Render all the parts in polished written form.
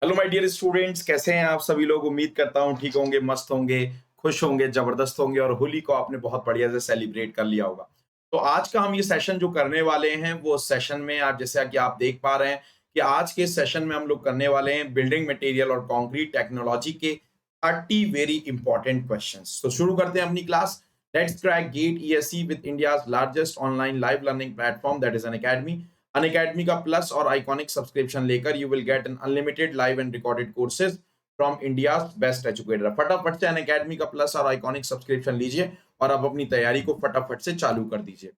Hello my dear students, कैसे हैं आप सभी लोग। उम्मीद करता हूँ ठीक होंगे, मस्त होंगे, खुश होंगे, जबरदस्त होंगे और होली को आपने बहुत बढ़िया से सेलिब्रेट कर लिया होगा। तो आज का हम ये सेशन जो करने वाले हैं वो सेशन में आप जैसा कि आप देख पा रहे हैं कि आज के सेशन में हम लोग करने वाले हैं बिल्डिंग मटेरियल और कंक्रीट टेक्नोलॉजी के 30 वेरी इंपॉर्टेंट क्वेश्चंस। तो शुरू करते हैं अपनी class. Let's crack GATE ESE with India's largest online live learning platform that is Unacademy का प्लस और आइकॉनिक सब्सक्रिप्शन लेकर you will get an unlimited live and recorded courses from India best educator. फटाफट से Unacademy का plus और iconic subscription लीजिए और अब अपनी तैयारी को फटाफट से चालू कर दीजिए।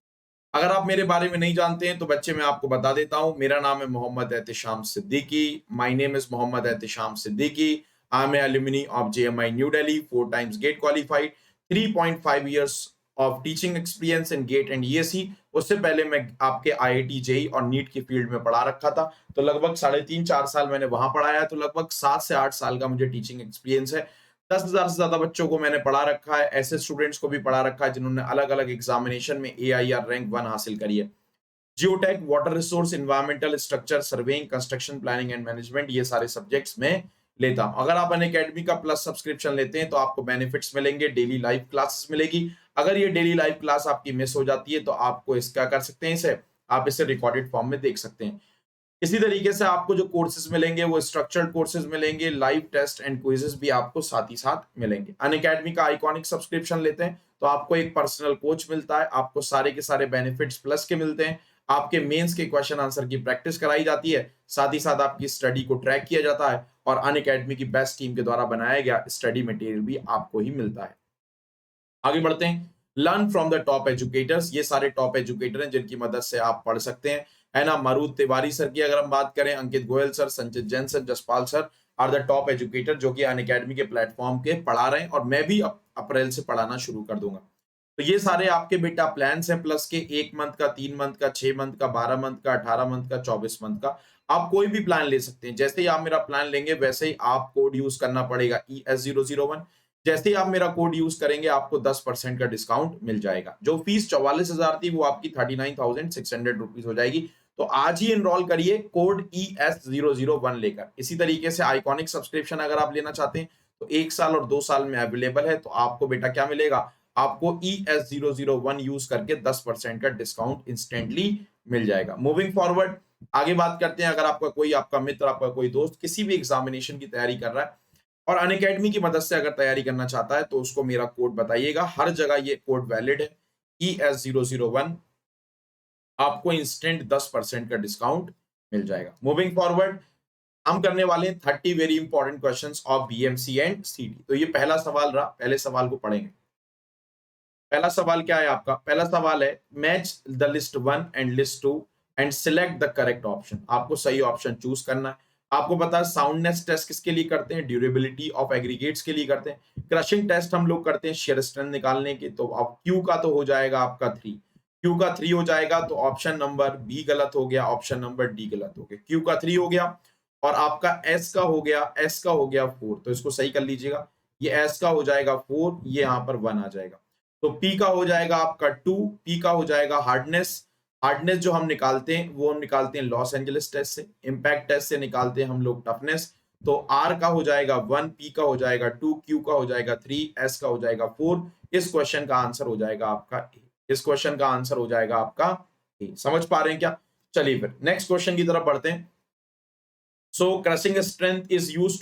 अगर आप मेरे बारे में नहीं जानते हैं तो बच्चे मैं आपको बता देता हूं। मेरा नाम है Mohammad Ehtisham Siddiqui. My name is Mohammad Ehtisham Siddiqui. I am alumni of JMI new Delhi, 4 times GATE qualified, 3.5 years of teaching experience in GATE and ESE. उससे पहले मैं आपके आईआईटी जेई और नीट की फील्ड में पढ़ा रखा था, तो लगभग 3.5-4 साल मैंने वहां पढ़ाया। तो लगभग 7 से 8 साल का मुझे टीचिंग एक्सपीरियंस है। 10,000 से ज्यादा बच्चों को मैंने पढ़ा रखा है, ऐसे स्टूडेंट्स को भी पढ़ा रखा है जिन्होंने अलग अलग एग्जामिनेशन में AIR रैंक 1 हासिल करी है। Geotech, water resource, environmental structure, surveying, construction planning and management, ये सारे सब्जेक्ट्स में लेता हूं। अगर आप अनअकैडमी का प्लस सब्सक्रिप्शन लेते हैं तो आपको बेनिफिट्स मिलेंगे, डेली लाइव क्लासेस मिलेगी। अगर ये डेली लाइव क्लास आपकी मिस हो जाती है तो आपको इसका कर सकते हैं, इसे आप इसे रिकॉर्डेड फॉर्म में देख सकते हैं। इसी तरीके से आपको जो कोर्सेज मिलेंगे वो स्ट्रक्चर्ड कोर्सेज मिलेंगे, लाइव टेस्ट एंड क्विजेस भी आपको साथ ही साथ मिलेंगे। अनअकैडमी का आइकॉनिक सब्सक्रिप्शन लेते हैं तो आपको एक पर्सनल कोच मिलता है, आपको सारे के सारे बेनिफिट्स प्लस के मिलते हैं, आपके मेंस के क्वेश्चन आंसर की प्रैक्टिस कराई जाती है, साथ ही साथ आपकी स्टडी को ट्रैक किया जाता है और अनअकैडमी की बेस्ट टीम के द्वारा बनाया गया स्टडी मटेरियल भी आपको ही मिलता है। आगे बढ़ते हैं। Learn from the top educators, ये सारे टॉप एजुकेटर हैं जिनकी मदद से आप पढ़ सकते हैं, है ना। मारूद तिवारी सर की अगर हम बात करें, अंकित Goyal sir, Sanchit Jain sir, Jaspal sir are the top educator जो कि अनअकैडमी के प्लेटफॉर्म के पढ़ा रहे हैं और मैं भी अप्रैल से पढ़ाना शुरू कर दूंगा। तो ये सारे आपके बेटा प्लान्स हैं प्लस के, 1 मंथ का, 3 मंथ का, 6 मंथ का, 12 मंथ का, 18 मंथ का, 24 मंथ का। आप कोई भी प्लान ले सकते हैं। जैसे ही आप मेरा प्लान लेंगे वैसे ही आप कोड यूज करना पड़ेगा ES001। जैसे ही आप मेरा कोड यूज करेंगे आपको 10% का डिस्काउंट मिल जाएगा। जो फीस 44,000 थी वो आपकी 39,600 रुपीज हो जाएगी। तो आज ही एनरोल करिए कोड ES001 लेकर। इसी तरीके से आइकॉनिक सब्सक्रिप्शन अगर आप लेना चाहते हैं तो 1 साल और 2 साल में अवेलेबल है। तो आपको बेटा क्या मिलेगा, आपको ES001 यूज करके 10% का डिस्काउंट इंस्टेंटली मिल जाएगा। मूविंग फॉरवर्ड आगे बात करते हैं। अगर आपका मित्र, आपका कोई दोस्त किसी भी एग्जामिनेशन की तैयारी कर रहा है और अनअकैडमी की मदद से अगर तैयारी करना चाहता है तो उसको मेरा कोड बताइएगा। हर जगह ये कोड वैलिड है, ES001। आपको इंस्टेंट 10% का डिस्काउंट मिल जाएगा। मूविंग फॉरवर्ड हम करने वाले हैं 30 very important questions of BMC and CD। तो ये पहला सवाल रहा, पहले सवाल को पढ़ेंगे। पहला सवाल क्या है आपका, पहला सवाल है match the list 1 and list 2 and select the correct option. आपको सही ऑप्शन चूज करना है। आपको पता है साउंडनेस टेस्ट किसके लिए करते हैं, ड्यूरेबिलिटी ऑफ एग्रीगेट्स के लिए करते हैं। क्रशिंग टेस्ट हम लोग करते हैं शेयर स्ट्रेंथ निकालने के। तो अब Q का तो हो जाएगा आपका 3, Q का 3 हो जाएगा तो ऑप्शन नंबर B गलत हो गया, ऑप्शन नंबर D गलत हो गया। Q का 3 हो गया और आपका S का हो गया, S का हो गया 4, तो इसको सही कर लीजिएगा। ये S का हो जाएगा 4, ये यहाँ पर 1 आ जाएगा। तो P का हो जाएगा आपका 2, P का हो जाएगा हार्डनेस। हार्डनेस जो हम निकालते हैं वो हम निकालते हैं लॉस एंजलिस टेस्ट से, इंपैक्ट टेस्ट से निकालते हैं हम लोग टफनेस। तो R का हो जाएगा 1, P का हो जाएगा 2, Q का हो जाएगा 3, S का हो जाएगा 4। इस क्वेश्चन का आंसर हो जाएगा आपका A। इस क्वेश्चन का आंसर हो जाएगा आपका A। समझ पा रहे हैं क्या? चलिए फिर नेक्स्ट क्वेश्चन की तरफ बढ़ते हैं। So crushing test is used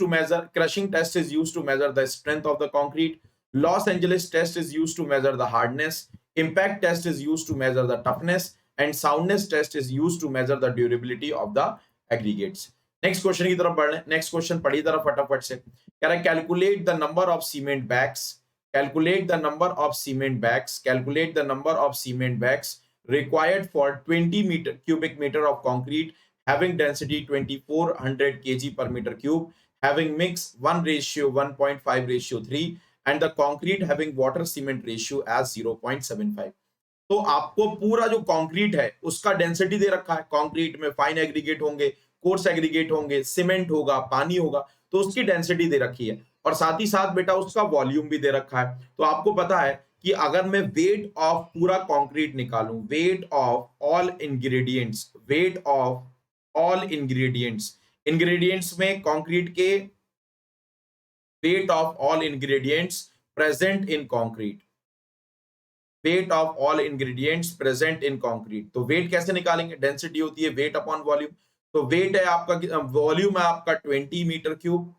to measure the strength of the concrete. Los Angeles test is used to measure the hardness. Impact test is used to measure the toughness, and soundness test is used to measure the durability of the aggregates. Next question की तरफ बढ़ रहे हैं। Next question पढ़िए तरफ फटाफट से। कह रहा है calculate the number of cement bags, calculate the number of cement bags, calculate the number of cement bags required for 20 cubic meter of concrete having density 2400 kg per meter cube, having mix 1:1.5:3 and the concrete having water cement ratio as 0.75। तो आपको पूरा जो concrete है उसका density दे रखा है। Concrete में fine aggregate होंगे, कोर्स एग्रीगेट होंगे, सीमेंट होगा, पानी होगा, तो उसकी डेंसिटी दे रखी है और साथ ही साथ बेटा उसका वॉल्यूम भी दे रखा है। तो आपको पता है कि अगर मैं वेट ऑफ पूरा कंक्रीट निकालूं, weight of all ingredients, weight of all ingredients ingredients में कंक्रीट के weight of all ingredients present in concrete, weight of all ingredients present in concrete। तो weight कैसे निकालेंगे? डेंसिटी होती है weight upon volume। तो weight है आपका, वॉल्यूम है आपका 20 मीटर क्यूब,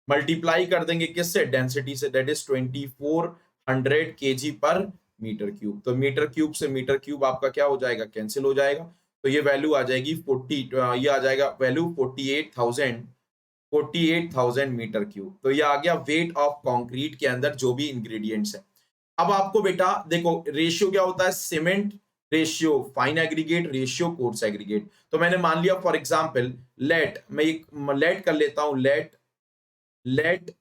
मल्टीप्लाई कर देंगे किससे? डेंसिटी से, दैट इज 2400 केजी पर मीटर क्यूब। तो मीटर क्यूब से मीटर क्यूब आपका क्या हो जाएगा? कैंसिल हो जाएगा। तो ये वैल्यू आ जाएगी 40, ये आ जाएगा वैल्यू 48,000 मीटर क्यूब। तो ये आ गया वेट ऑफ कंक्रीट के अंदर जो भी इंग्रेडिएंट्स है। अब आपको बेटा देखो रेशियो क्या होता है? Cement ratio, fine aggregate ratio, coarse aggregate. तो मैंने मान लिया फॉर एग्जांपल लेट, मैं एक लेट कर लेता हूं, let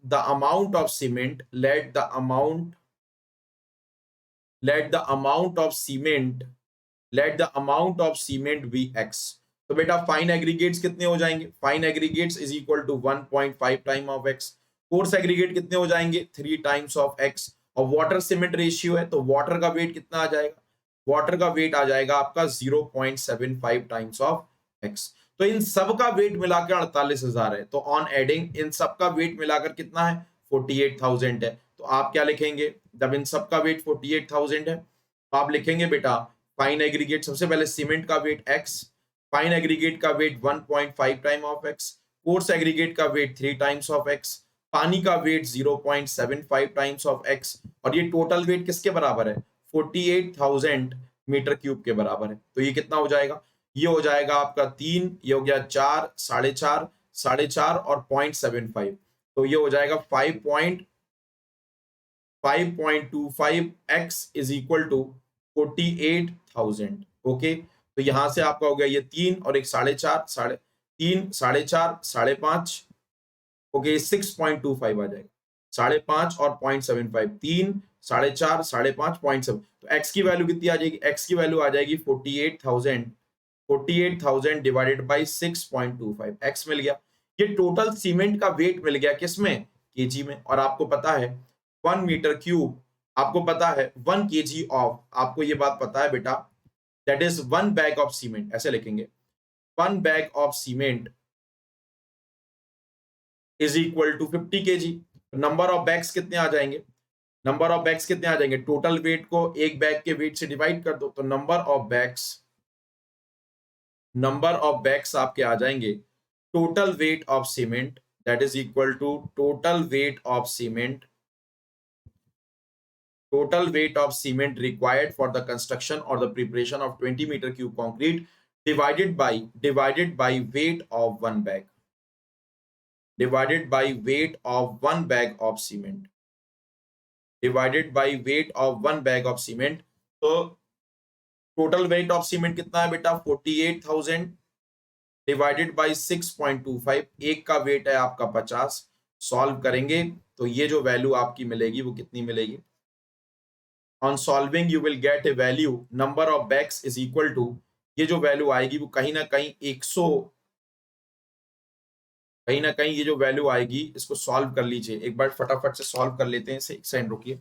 the amount of cement, let the amount of cement, let the amount of cement be x. तो बेटा फाइन एग्रीगेट्स कितने हो जाएंगे? Fine aggregates is equal to 1.5 time of x. Coarse aggregate कितने हो जाएंगे? 3 टाइम्स ऑफ एक्स। और water cement ratio है तो वाटर का वेट कितना आ जाएगा? वाटर का वेट आ जाएगा आपका 0.75 टाइम्स ऑफ एक्स। तो इन सब का वेट मिलाकर 48,000 है। तो ऑन एडिंग इन सब का वेट मिलाकर कितना है? 48,000 है। तो आप क्या लिखेंगे जब इन सब का वेट 48,000 है? तो आप लिखेंगे बेटा फाइन एग्रीगेट, सबसे पहले सीमेंट का वेट x, फाइन एग्रीगेट का weight 1.5 time of x, coarse aggregate का वेट 3 टाइम्स ऑफ x, पानी का वेट 0.75 टाइम्स ऑफ x, और ये टोटल वेट किसके बराबर है? 48,000 मीटर क्यूब के बराबर है। तो ये कितना हो जाएगा? ये हो जाएगा आपका 3, ये हो गया 4, 4.5, 4.5 और 0.75। तो ये हो जाएगा 5.25x is equal to 48,000। Okay, तो यहां से आपका हो गया ये 3 और एक 4.5, 3, 4.5, 5.5, ओके 6.25 आ जाएगा। 5.5 और 0.75, 3, 4.5, 5.5, 0.7। तो x की वैल्यू कितनी आ जाएगी? x की वैल्यू आ जाएगी 48,000 डिवाइडेड बाई 6.25। x मिल गया। ये टोटल सीमेंट का वेट मिल गया किसमें? केजी में। और आपको पता है 1 मीटर क्यूब, आपको पता है 1 केजी ऑफ, आपको ये बात पता है बेटा, that is 1 bag of cement. ऐसे लिखेंगे 1 bag of cement is equal to 50 KG. Number of bags कितने आ जाएंगे? नंबर ऑफ बैग्स कितने आ जाएंगे? टोटल वेट को एक बैग के वेट से डिवाइड कर दो, तो नंबर ऑफ बैग्स आपके आ जाएंगे total weight of cement, that is equal to total weight of cement, total weight of cement required for the construction or the preparation of 20 meter cube concrete divided by weight of one bag, divided by weight of one bag of cement, divided by weight of one bag of cement। तो total weight of cement कितना है बेटा? 48,000 divided by 6.25। एक का wait है आपका 50। Solve करेंगे तो ये जो वैल्यू आपकी मिलेगी वो कितनी मिलेगी? On solving you will get a value number of bags is equal to, ये जो वैल्यू आएगी वो कहीं ना कहीं 100, कहीं ना कहीं ये जो वैल्यू आएगी इसको सॉल्व कर लीजिए एक बार, फटाफट से सॉल्व कर लेते हैं इसे। एक सेकंड रुकिए।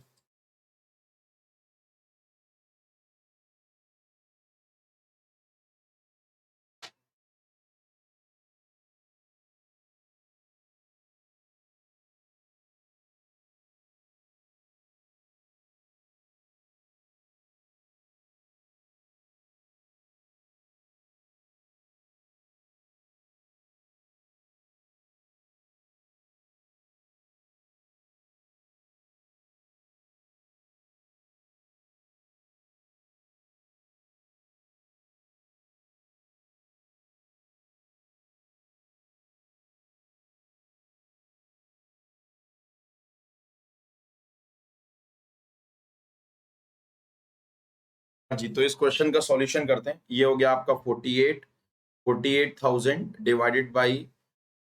जी, तो इस क्वेश्चन का सॉल्यूशन करते हैं। ये हो गया आपका 48,000 divided by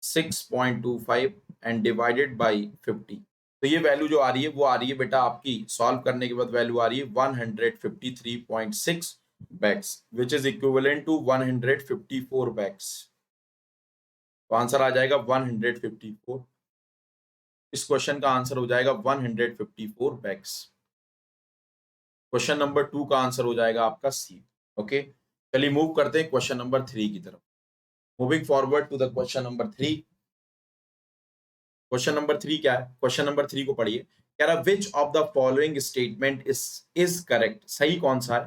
6.25 and divided by 50। तो ये वैल्यू जो आ रही है वो आ रही है बेटा आपकी, सॉल्व करने के बाद वैल्यू आ रही है 153.6 bags which is equivalent to 154 bags. तो आंसर आ जाएगा 154। इस क्वेश्चन का आंसर हो जाएगा 154 बैग्स। क्वेश्चन नंबर 2 का आंसर हो जाएगा आपका सी। ओके, चलिए मूव करते हैं क्वेश्चन नंबर 3 की तरफ। Moving forward to the question number 3। Question number 3 क्या है? क्वेश्चन नंबर 3 को पढ़िए। कह रहा which of the following statement is correct, सही कौन सा है?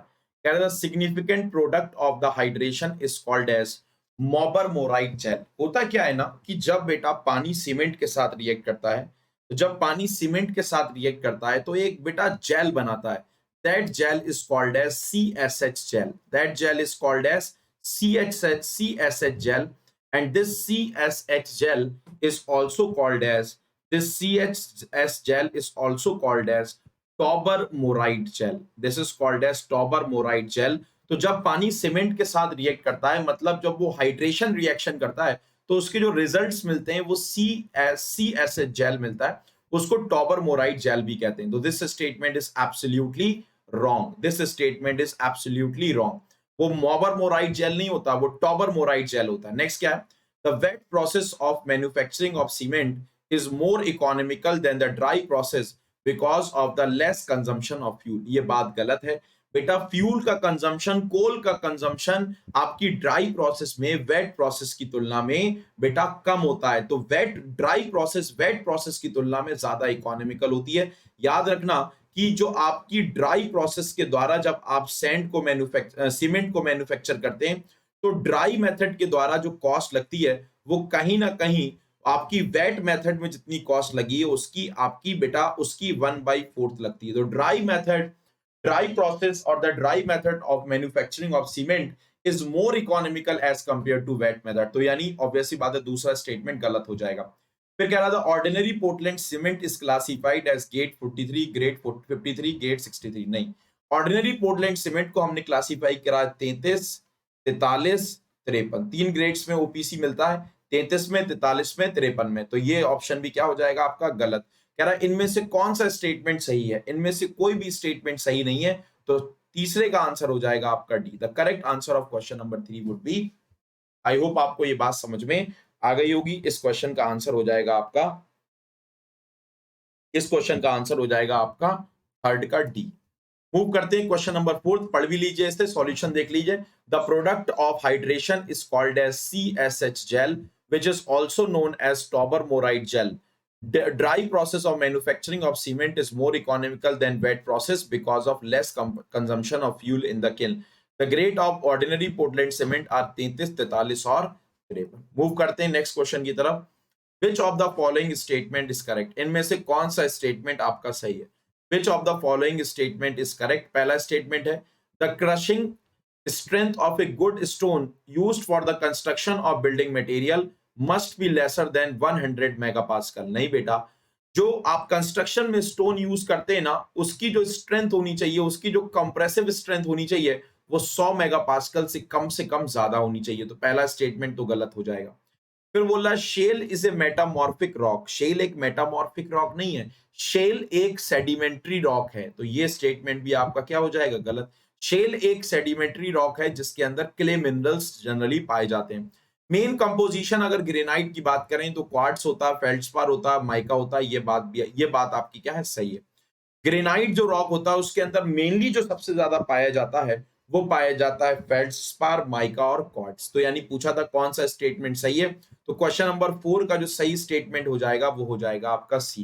कह रहा significant product of the hydration is called as tobermorite jail. होता क्या है ना कि जब बेटा पानी सीमेंट के साथ रिएक्ट करता है, तो जब पानी सीमेंट के साथ रिएक्ट करता है तो एक बेटा जेल बनाता है। That gel is called as CSH gel. That gel is called as CSH gel, and this CSH gel is also called as this CSH gel is also called as tobermorite gel. This is called as tobermorite gel. तो जब पानी cement के साथ react करता है, मतलब जब वो हाइड्रेशन रिएक्शन करता है, तो उसके जो रिजल्ट्स मिलते हैं वो CSH जेल मिलता है, उसको टॉबर-मोराइट जेल भी कहते हैं। तो this statement is absolutely wrong. This statement is absolutely wrong. वो मोबर मोराइट जेल नहीं होता, वो टॉबर मोराइट जेल होता है। नेक्स्ट क्या है? The wet process of manufacturing of cement is more economical than the dry process because of the less consumption of fuel. ये बात गलत है बेटा। फ्यूल का कंजम्पशन, कोल का कंजम्पशन आपकी ड्राई प्रोसेस में वेट प्रोसेस की तुलना में बेटा कम होता है। तो वेट प्रोसेस की तुलना में ज्यादा इकोनॉमिकल होती है। याद रखना कि जो आपकी ड्राई प्रोसेस के द्वारा जब आप सीमेंट को मैन्युफैक्चर करते हैं, तो ड्राई मेथड के द्वारा जो कॉस्ट लगती है वो कहीं ना कहीं आपकी वेट मेथड में जितनी कॉस्ट लगी है उसकी आपकी बेटा उसकी 1/4 लगती है। तो ड्राई प्रोसेस और the dry method of manufacturing of cement is more economical as compare to wet method. तो यानी ऑब्वियसली बात है, दूसरा स्टेटमेंट गलत हो जाएगा। फिर कह रहा था ordinary portland cement is classified as grade 43, grade 53, grade 63। नहीं, ऑर्डिनरी पोर्टलैंड सीमेंट को हमने क्लासिफाई करा 33, 43, 53। 3 ग्रेड्स में ओपीसी मिलता है, 33 में, 43 में, 53 में। तो ये ऑप्शन भी क्या हो जाएगा आपका? गलत। कह रहा इनमें से कौन सा स्टेटमेंट सही है? इनमें से कोई भी स्टेटमेंट सही नहीं है, तो तीसरे का आंसर हो जाएगा आपका D. The correct answer of question number 3 would be. I hope आपको ये बात समझ में आ गई होगी। इस क्वेश्चन का आंसर हो जाएगा आपका थर्ड का डी। मूव करते हैं क्वेश्चन नंबर 4। पढ़ भी लीजिए, इससे सॉल्यूशन देख लीजिए। The product of hydration is called as CSH gel which is also known as tobermorite gel. Dry process of manufacturing of cement is more economical than wet process because of less consumption of fuel in the kiln. The grade of ordinary Portland cement are 33, 43 और 53। Move करते हैं next question की तरफ। Which of the following statement is correct? इनमें से कौन सा statement आपका सही है? Which of the following statement is correct? पहला स्टेटमेंट है the crushing strength of a good stone used for the construction of building material must be lesser than 100 megapascal। नहीं बेटा, जो आप कंस्ट्रक्शन में स्टोन यूज करते हैं ना, उसकी जो स्ट्रेंथ होनी चाहिए, उसकी जो कंप्रेसिव स्ट्रेंथ होनी चाहिए, वो 100 मेगापास्कल से कम ज्यादा होनी चाहिए। तो पहला स्टेटमेंट तो गलत हो जाएगा। फिर बोला shale is a metamorphic rock. Shale एक मेटामॉर्फिक रॉक नहीं है, शेल एक सेडिमेंट्री रॉक है। तो ये स्टेटमेंट भी आपका क्या हो जाएगा? गलत। शेल एक सेडिमेंट्री रॉक है जिसके अंदर क्ले मिनरल्स जनरली पाए जाते हैं। मेन कंपोजिशन अगर ग्रेनाइट की बात करें तो क्वार्ट्स होता है, फेल्डस्पार होता है, माइका होता है। ये बात आपकी क्या है? सही है। ग्रेनाइट जो रॉक होता है उसके अंदर मेनली जो सबसे ज्यादा पाया जाता है वो पाया जाता है फेल्डस्पार, माइका और क्वार्ट्ज। तो यानी पूछा था कौन सा स्टेटमेंट सही है, तो क्वेश्चन नंबर 4 का जो सही स्टेटमेंट हो जाएगा वो हो जाएगा आपका C.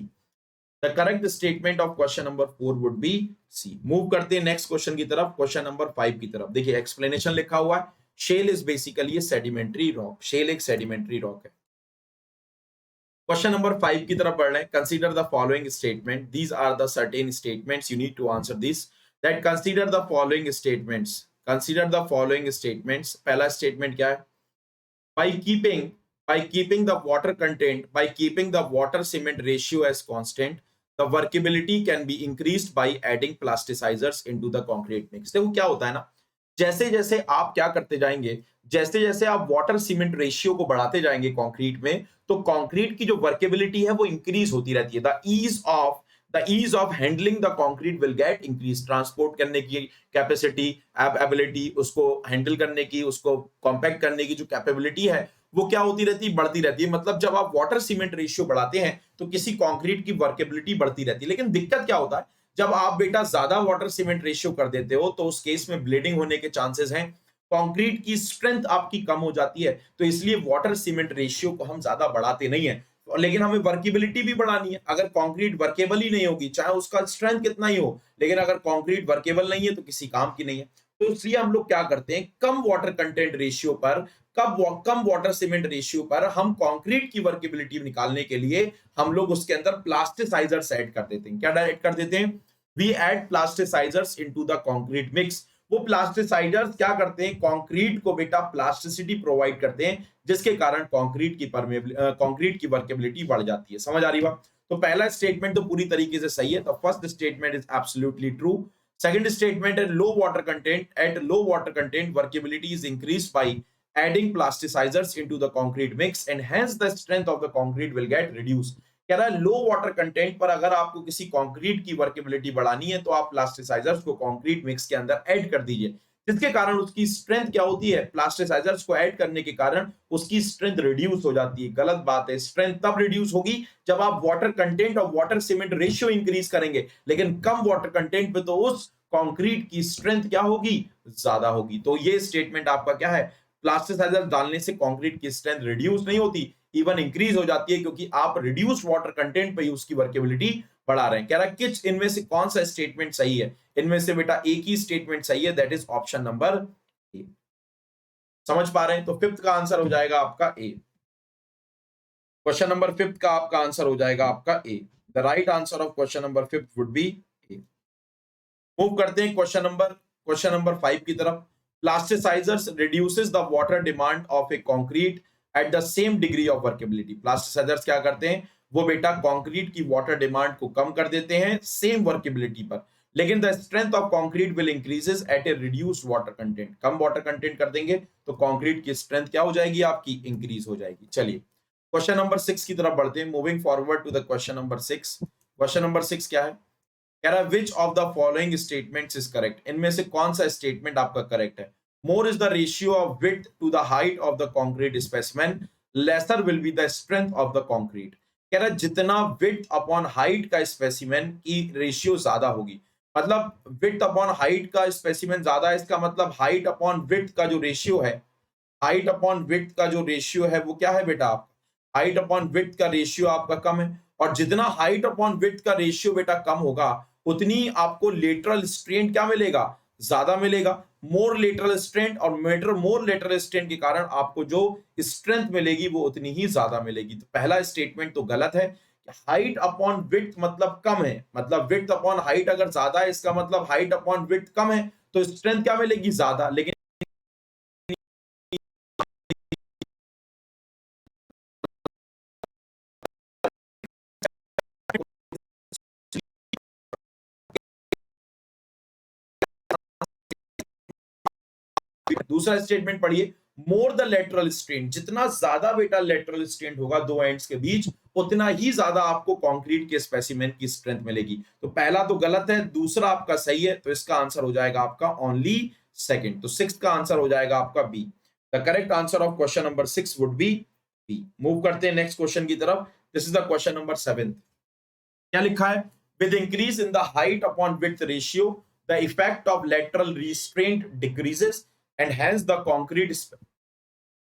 The correct statement of question number 4 would be C. Move करते हैं नेक्स्ट क्वेश्चन की तरफ, क्वेश्चन नंबर 5 की तरफ। देखिए एक्सप्लेनेशन लिखा हुआ है, shale is basically a sedimentary rock. Shale एक सेडिमेंट्री रॉक है। क्वेश्चन नंबर 5 की तरफ बढ़ रहे हैं। Consider the following statement, these are the certain statements, you need to answer this. That consider the following statements, consider the following statements. पहला statement क्या है? by keeping the water content, by keeping the water cement ratio as constant, the workability can be increased by adding plasticizers into the concrete mix। देखो क्या होता है ना, जैसे जैसे आप क्या करते जाएंगे, जैसे जैसे आप वाटर सीमेंट रेशियो को बढ़ाते जाएंगे कंक्रीट में, तो कंक्रीट की जो वर्केबिलिटी है वो इंक्रीज होती रहती है। The ease of handling the concrete will get increase. Transport करने की कैपेसिटी, एबिलिटी, उसको हैंडल करने की, उसको कॉम्पैक्ट करने की जो कैपेबिलिटी है वो क्या होती रहती है? बढ़ती रहती है। मतलब जब आप वाटर सीमेंट रेशियो बढ़ाते हैं तो किसी कंक्रीट की वर्केबिलिटी बढ़ती रहती है। लेकिन दिक्कत क्या होता है, जब आप बेटा ज्यादा वाटर सीमेंट रेशियो कर देते हो तो उस केस में ब्लीडिंग होने के चांसेस हैं, कंक्रीट की स्ट्रेंथ आपकी कम हो जाती है, तो इसलिए वाटर सीमेंट रेशियो को हम ज्यादा बढ़ाते नहीं है। लेकिन हमें वर्केबिलिटी भी बढ़ानी है। अगर कंक्रीट वर्केबल ही नहीं होगी, चाहे उसका स्ट्रेंथ कितना ही हो, लेकिन अगर कंक्रीट वर्केबल नहीं है तो किसी काम की नहीं है। तो इसलिए हम लोग क्या करते हैं, कम वाटर कंटेंट रेशियो पर, कम वाटर सीमेंट रेशियो पर हम कंक्रीट की वर्केबिलिटी निकालने के लिए हम लोग उसके अंदर प्लास्टिसाइजर्स ऐड कर देते हैं। क्या ऐड कर देते हैं? We add plasticisers into the concrete mix. वो प्लास्टिसाइजर्स क्या करते हैं, कंक्रीट को बेटा प्लास्टिसिटी प्रोवाइड करते हैं, जिसके कारण कंक्रीट की वर्केबिलिटी बढ़ जाती है। समझ आ रही बात? तो पहला स्टेटमेंट तो पूरी तरीके से सही है, तो first statement is absolutely true. Second statement है low water content, at low water content workability is increased by adding plasticizers into the concrete mix and hence the strength of the concrete will get reduced। कह रहा है low water content पर अगर आपको किसी concrete की workability बढ़ानी है तो आप प्लास्टिसाइजर्स को कंक्रीट मिक्स के अंदर ऐड कर दीजिए, जिसके कारण उसकी स्ट्रेंथ क्या होती है, प्लास्टिसाइजर्स को ऐड करने के कारण उसकी स्ट्रेंथ रिड्यूस हो जाती है। गलत बात है, स्ट्रेंथ तब रिड्यूस होगी जब आप वाटर कंटेंट और वाटर सीमेंट रेशियो इंक्रीज करेंगे, लेकिन कम वाटर कंटेंट पे तो उस कंक्रीट की स्ट्रेंथ क्या होगी, ज्यादा होगी। तो ये स्टेटमेंट आपका क्या है, प्लास्टिसाइजर डालने से कंक्रीट की स्ट्रेंथ रिड्यूस नहीं होती, इवन इंक्रीज हो जाती है, क्योंकि आप रिड्यूस वाटर कंटेंट पे ही उसकी वर्केबिलिटी बढ़ा रहे हैं। कह रहा है किस इनमें से कौन सा स्टेटमेंट सही है? इनमें से बेटा एक ही स्टेटमेंट सही है, that is option number A. समझ पा रहे हैं? तो फिफ्थ का आंसर हो जाएगा आपका ए। क्वेश्चन नंबर फिफ्थ का आपका आंसर हो जाएगा आपका A. The right answer of question number fifth would be A. Move करते हैं क्वेश्चन नंबर 5 की तरफ। Plasticizers reduces the water demand of a concrete at the same degree of workability। Plasticizers क्या करते हैं, वो बेटा कंक्रीट की वाटर डिमांड को कम कर देते हैं सेम वर्केबिलिटी पर, लेकिन the strength of concrete will increases eight A reduced water content. Come water content कर देंगे तो कंक्रीट की स्ट्रेंथ क्या हो जाएगी आपकी, इंक्रीज हो जाएगी। चलिए क्वेश्चन नंबर 6 की तरफ बढ़ते हैं। Moving forward to the question number 6। Question number 6 क्या है? कह रहा है which of the following statements is correct. इनमें से कौन सा स्टेटमेंट आपका करेक्ट है? More is the ratio of width to the height of the concrete specimen, lesser will be the strength of the concrete. कह रहा है जितना विड्थ अपॉन हाइट का स्पेसिमेन की रेशियो ज्यादा होगी, मतलब विड्थ अपॉन हाइट का स्पेसिमेन ज्यादा है, इसका मतलब हाइट अपॉन विड्थ का जो रेशियो है, हाइट अपॉन विड्थ का जो रेशियो है वो क्या है बेटा, आपका हाइट अपॉन विड्थ का रेशियो आपका कम है। और जितना हाइट अपॉन विड्थ का रेशियो बेटा कम होगा, उतनी आपको लेटरल स्ट्रेन क्या मिलेगा, ज्यादा मिलेगा। मोर लेटरल स्ट्रेन और मोर लेटरल स्ट्रेन के कारण आपको जो स्ट्रेंथ मिलेगी वो उतनी ही ज्यादा मिलेगी। तो पहला स्टेटमेंट तो गलत है। हाइट अपॉन विड्थ मतलब कम है, मतलब विड्थ अपॉन हाइट अगर ज्यादा है, इसका मतलब हाइट अपॉन विड्थ कम है, तो स्ट्रेंथ क्या मिलेगी, ज्यादा। लेकिन दूसरा स्टेटमेंट पढ़िए, मोर द लेटरल स्ट्रेन, जितना ज्यादा बेटा लेटरल स्ट्रेन होगा दो एंड्स के बीच, उतना ही ज्यादा आपको कंक्रीट के स्पेसिमेन की स्ट्रेंथ मिलेगी। तो पहला तो गलत है, दूसरा आपका सही है, तो इसका आंसर हो जाएगा आपका ओनली सेकंड। तो सिक्स का आंसर हो जाएगा आपका B. The correct answer of question number 6 would be B. Move करते हैं नेक्स्ट क्वेश्चन की तरफ। This is the question number 7। क्या लिखा है? With increase in the height upon width ratio the effect of lateral restraint decreases and hence the concrete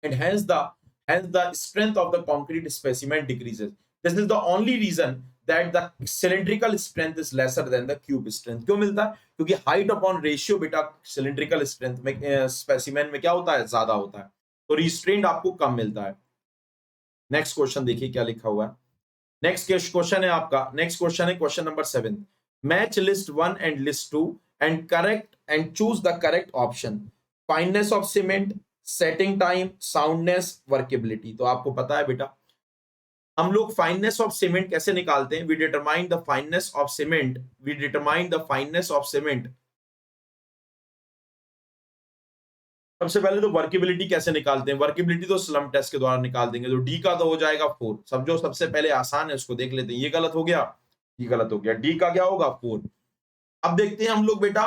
and hence the strength of the concrete specimen decreases। this is the only reason that the cylindrical strength is lesser than the cube strength। क्यों मिलता है? क्योंकि height upon ratio बेटा cylindrical strength में specimen में क्या होता है, ज्यादा होता है, तो restraint आपको कम मिलता है। नेक्स्ट क्वेश्चन देखिए क्या लिखा हुआ है। नेक्स्ट क्वेश्चन है आपका, नेक्स्ट क्वेश्चन है question number 7। Match list 1 and list 2 and correct and choose the correct option. Fineness of cement, setting time, soundness, workability. तो आपको पता है बेटा हम लोग फाइननेस ऑफ सीमेंट कैसे निकालते हैं? We determine the fineness of cement, we determine the fineness of cement. सबसे पहले तो वर्केबिलिटी कैसे निकालते हैं? वर्केबिलिटी तो स्लम टेस्ट के द्वारा निकाल देंगे। तो डी का तो हो जाएगा 4। सब जो सबसे पहले आसान है उसको देख लेते हैं। ये गलत हो गया, ये गलत हो गया। डी का क्या होगा, 4। अब देखते हैं हम लोग बेटा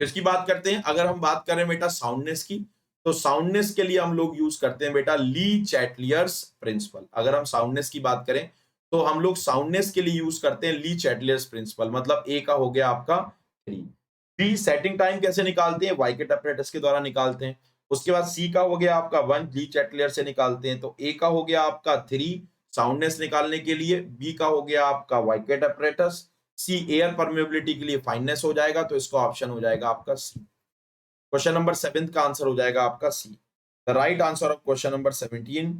किसकी बात करते हैं। अगर हम बात करें बेटा साउंडनेस की, तो साउंडनेस के लिए हम लोग यूज करते हैं बेटा ली चैटलियर्स प्रिंसिपल। अगर हम साउंडनेस की बात करें तो हम लोग साउंडनेस के लिए यूज करते हैं ली चैटलियर्स प्रिंसिपल। मतलब ए का हो गया आपका 3। बी सेटिंग टाइम कैसे निकालते हैं, वाइकेट अपरेटस के द्वारा निकालते हैं। उसके बाद सी का हो गया आपका 1, ली चैटलियर से निकालते हैं। तो ए का हो गया आपका 3 साउंडनेस निकालने के लिए, बी का हो गया आपका वाइकेट अपरेटस, सी एयर परमेबिलिटी के लिए फाइननेस हो जाएगा। तो इसका ऑप्शन हो जाएगा आपका सी। क्वेश्चन नंबर 7 का आंसर हो जाएगा आपका C. The right answer of question number 17।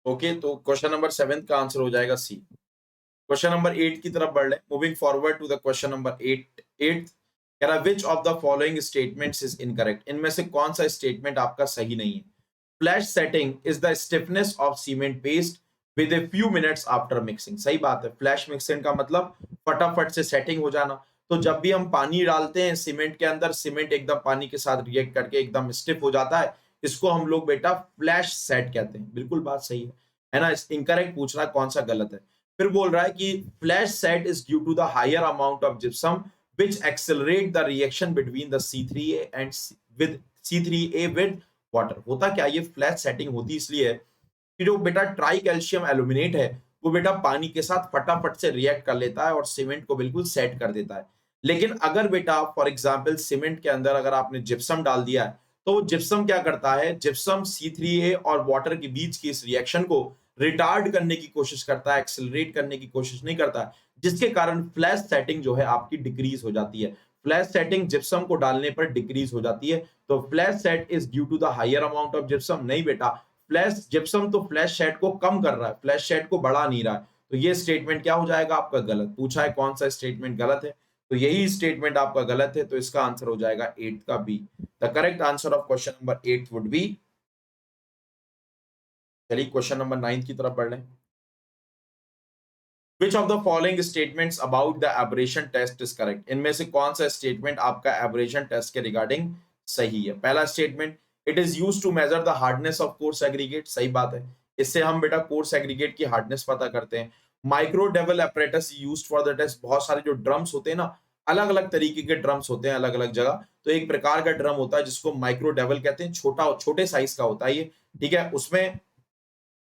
Okay, तो क्वेश्चन नंबर 7 का आंसर हो जाएगा सी। क्वेश्चन नंबर 8 की तरफ बढ़ रहे, moving forward to the question number 8 कह रहा which of the following statements is incorrect, इनमें से कौन सा स्टेटमेंट आपका सही नहीं है। Flash setting is the stiffness of cement paste with a few minutes after mixing. सही बात है, फ्लैश मिक्सिंग का मतलब फटाफट से सेटिंग हो जाना। तो जब भी हम पानी डालते हैं सीमेंट के अंदर, सीमेंट एकदम पानी के साथ रिएक्ट करके एकदम स्टिफ हो जाता है, इसको हम लोग बेटा फ्लैश सेट कहते हैं। बिल्कुल बात सही है ना। इनकरेक्ट पूछ रहा है कौन सा गलत है। फिर बोल रहा है कि flash set is due to the higher amount of gypsum which accelerate the reaction between the C3A and with C3A with water. होता क्या, ये फ्लैश सेटिंग होती इसलिए है कि जो बेटा ट्राई कैल्शियम एल्यूमिनेट है वो बेटा पानी के साथ फटाफट से रिएक्ट कर लेता है और सीमेंट को बिल्कुल सेट कर देता है। लेकिन अगर बेटा फॉर एग्जांपल सीमेंट के अंदर अगर आपने जिप्सम डाल दिया है, तो वो जिप्सम क्या करता है, जिप्सम C3A और वाटर के बीच की इस रिएक्शन को रिटार्ड करने की कोशिश करता है, एक्सेलरेट करने की कोशिश नहीं करता है, जिसके कारण फ्लैश सेटिंग जो है आपकी डिक्रीज हो जाती है। फ्लैश सेटिंग जिप्सम को डालने पर डिक्रीज हो जाती है। तो flash set is due to the higher amount of gypsum, नहीं बेटा, फ्लैश जिप्सम तो फ्लैश सेट को कम कर रहा है, फ्लैश सेट को बढ़ा नहीं रहा है। तो ये स्टेटमेंट क्या हो जाएगा आपका गलत। पूछा है कौन सा स्टेटमेंट गलत है, तो यही स्टेटमेंट आपका गलत है। तो इसका आंसर हो जाएगा 8 का B. The correct answer of question number 8 would be. चलिए क्वेश्चन नंबर 9 की तरफ बढ़ रहे हैं। Which of the following statements about the aberration test is correct? इनमें से कौन सा स्टेटमेंट आपका एब्रेशन टेस्ट के रिगार्डिंग सही है। पहला statement, it is used to measure the hardness of coarse aggregate. सही बात है, इससे हम बेटा कोर्स एग्रीगेट की हार्डनेस पता करते हैं। Micro Deval apparatus used for the test. बहुत सारे जो ड्रम्स होते हैं ना, अलग अलग तरीके के ड्रम्स होते हैं अलग अलग जगह। तो एक प्रकार का ड्रम होता है जिसको माइक्रो डेवल कहते हैं, छोटा छोटे साइज का होता है ये, ठीक है। उसमें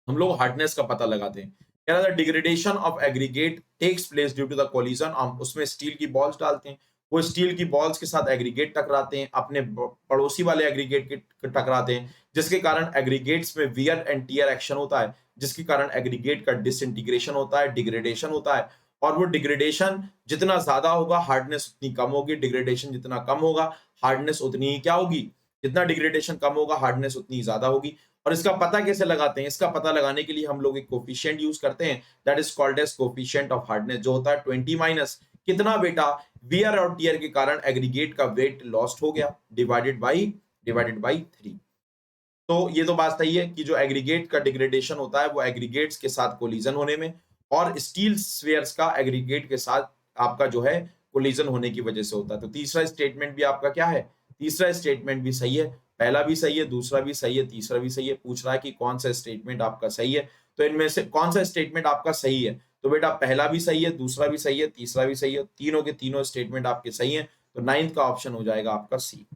हम लोग हार्डनेस का पता लगाते हैं। कह रहा था degradation of aggregate takes place due to the collision. हम उसमें स्टील की बॉल्स डालते हैं, वो स्टील की बॉल्स के साथ एग्रीगेट टकराते हैं, अपने पड़ोसी वाले एग्रीगेट के टकराते हैं, जिसके कारण एग्रीगेट्स में वियर एंड टियर एक्शन होता है, जिसके कारण एग्रीगेट का डिसइंटीग्रेशन होता है, डिग्रेडेशन होता है। और वो डिग्रेडेशन जितना ज्यादा होगा हार्डनेस उतनी कम होगी, डिग्रेडेशन जितना कम होगा हार्डनेस उतनी ही क्या होगी, जितना डिग्रेडेशन कम होगा हार्डनेस उतनी ज्यादा होगी। और इसका पता कैसे लगाते हैं, इसका पता लगाने के लिए हम लोग एक कोफिशिएंट यूज करते हैं, that is called as coefficient of hardness, जो होता है 20 माइनस कितना बेटा, वियर और टियर के कारण एग्रीगेट का वेट लॉस्ट हो गया, डिवाइडेड बाई 3। तो ये तो बात सही है कि जो एग्रीगेट का डिग्रेडेशन होता है वो एग्रीगेट्स के साथ कोलिजन होने में, और स्टील स्फीयर्स का एग्रीगेट के साथ आपका जो है कोलिजन होने की वजह से होता है। तो तीसरा स्टेटमेंट भी आपका क्या है, तीसरा स्टेटमेंट भी सही है। पहला भी सही है, दूसरा भी सही है, तीसरा भी सही है। पूछ रहा है कि कौन सा स्टेटमेंट आपका सही है, तो इनमें से कौन सा स्टेटमेंट आपका सही है। तो बेटा पहला भी सही है, दूसरा भी सही है, तीसरा भी सही है, तीनों के तीनों स्टेटमेंट आपके सही है। तो 9th का ऑप्शन हो जाएगा आपका C.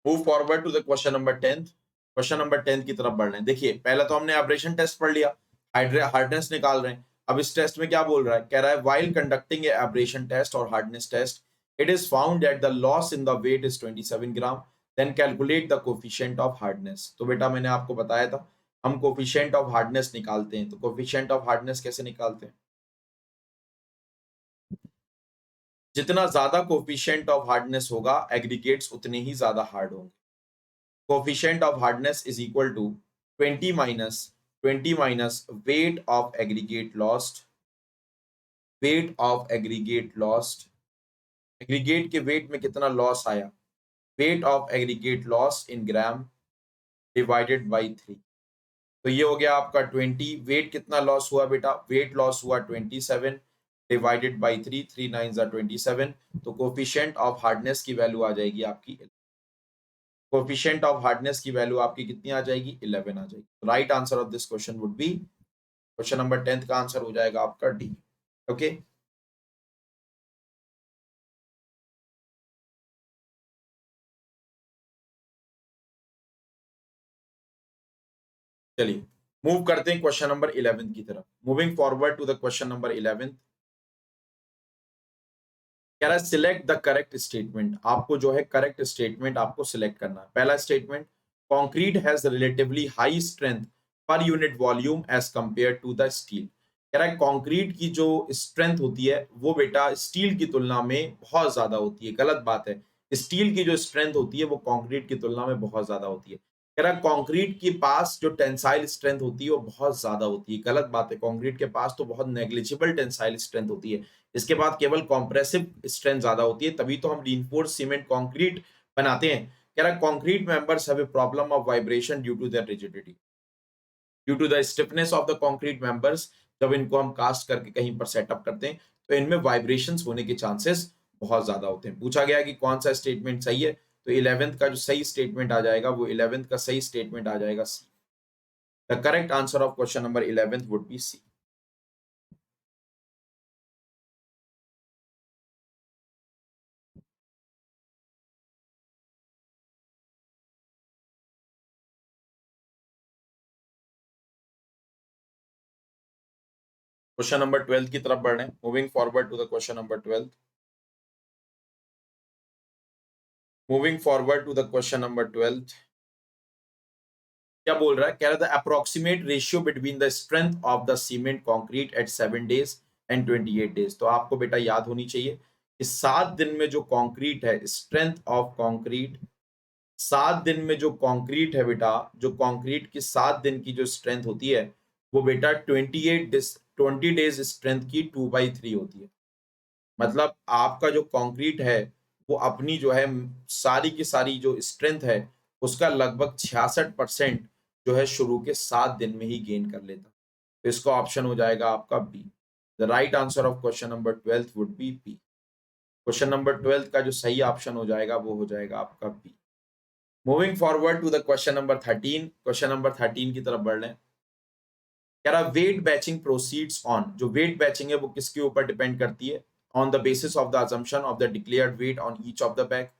Move forward to the question number 10th। Question number 10 की तरफ बढ़ रहे हैं। देखिए पहला तो हमने एब्रेशन टेस्ट पढ़ लिया, हार्डनेस निकाल रहे हैं। अब इस टेस्ट में क्या बोल रहा है, कह रहा है while conducting a abrasion test और hardness test it is found that the loss in the weight is 27 gram, then calculate the coefficient of hardness. तो बेटा मैंने आपको बताया था हम कोफिशिएंट ऑफ हार्डनेस निकालते हैं। तो कोफिशिएंट ऑफ हार्डनेस कैसे निकालते हैं, जितना ज्यादा कोफिशिएंट ऑफ हार्डनेस होगा एग्रीगेट्स उतने ही ज्यादा हार्ड होंगे। Coefficient of hardness is equal to 20 minus 20 minus weight of aggregate lost, weight of aggregate lost, aggregate के वेट में कितना लॉस आया, weight of aggregate loss in gram divided by 3। तो ये हो गया आपका 20, वेट कितना लॉस हुआ बेटा, वेट लॉस हुआ 27 डिवाइडेड बाई 3, 3 9 जा 27। तो कोफिशिएंट ऑफ हार्डनेस की वैल्यू आ जाएगी आपकी, कोफिशिएंट ऑफ हार्डनेस की वैल्यू आपकी कितनी आ जाएगी, 11 आ जाएगी। Right answer of this question would be, question number 10 का आंसर हो जाएगा आपका डी। ओके, चलिए मूव करते हैं क्वेश्चन नंबर 11 की तरफ। Moving forward to the question number 11, कह रहा है सिलेक्ट द करेक्ट स्टेटमेंट। आपको जो है करेक्ट स्टेटमेंट आपको सिलेक्ट करना है। पहला statement, concrete has relatively high strength per unit volume as compare to the steel. कह रहा है कंक्रीट की जो स्ट्रेंथ होती है वो बेटा स्टील की तुलना में बहुत ज्यादा होती है। गलत बात है, स्टील की जो स्ट्रेंथ होती है वो कंक्रीट की तुलना में बहुत ज्यादा होती है। कह रहा है कंक्रीट के पास जो टेंसाइल स्ट्रेंथ होती है वो बहुत ज्यादा होती है। गलत बात है, कंक्रीट के पास तो बहुत नेग्लिजिबल टेंसाइल स्ट्रेंथ होती है। इसके बाद केवल कॉम्प्रेसिव स्ट्रेंथ ज्यादा होती है, तभी तो हम रीइंफोर्स सीमेंट कंक्रीट बनाते हैं। कह रहा है concrete members have a problem of vibration due to their rigidity, due to the stiffness of the concrete members. जब इनको हम कास्ट करके कहीं पर सेटअप करते हैं तो इनमें वाइब्रेशंस होने के चांसेस बहुत ज्यादा होते हैं। पूछा गया कि कौन सा स्टेटमेंट सही है, तो 11th का जो सही स्टेटमेंट आ जाएगा वो 11th का सही स्टेटमेंट आ जाएगा C. The correct answer of question number 11th would be C. Question number 12 की तरफ बढ़ रहे हैं। Moving forward to the question number 12, moving forward to the question number 12, क्या बोल रहा है, कह रहा था approximate ratio between the strength of the cement concrete at 7 days and 28 days. तो आपको बेटा याद होनी चाहिए कि 7 दिन में जो कंक्रीट है, स्ट्रेंथ ऑफ कंक्रीट, 7 दिन में जो कंक्रीट है बेटा, जो कंक्रीट की 7 दिन की जो स्ट्रेंथ होती है वो बेटा 20 डेज स्ट्रेंथ की 2/3 होती है। मतलब आपका जो कंक्रीट है वो अपनी जो है सारी की सारी जो स्ट्रेंथ है उसका लगभग 66% जो है शुरू के 7 दिन में ही गेन कर लेता। तो इसका ऑप्शन हो जाएगा आपका B. The right answer of question number 12 would be B. Question number 12 का जो सही ऑप्शन हो जाएगा वो हो जाएगा आपका B. Moving forward to the question number 13, question number 13 की तरफ बढ़ रहे हैं। कह रहा वेट बैचिंग प्रोसीड्स ऑन, जो वेट बैचिंग है वो किसके ऊपर डिपेंड करती है, on the basis of the assumption of the declared weight on each of the bag,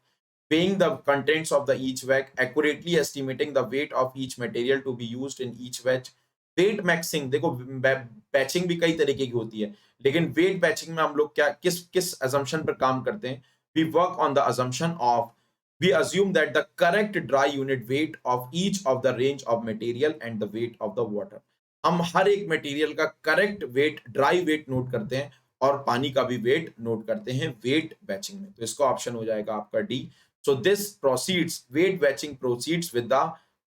weighing the contents of the each bag, accurately estimating the weight of each material to be used in each batch। Wet mixing, देखो batching भी कई तरीके की होती है, लेकिन wait batching में हम लोग क्या किस किस assumption पर काम करते हैं, we work on the assumption of, we assume that the correct dry unit weight of each of the range of material and the weight of the water। हम हर एक मटेरियल का correct weight, dry weight note करते हैं और पानी का भी wait note करते हैं वेट बैचिंग में। तो इसका ऑप्शन हो जाएगा आपका D. So this proceeds, weigh batching proceeds with the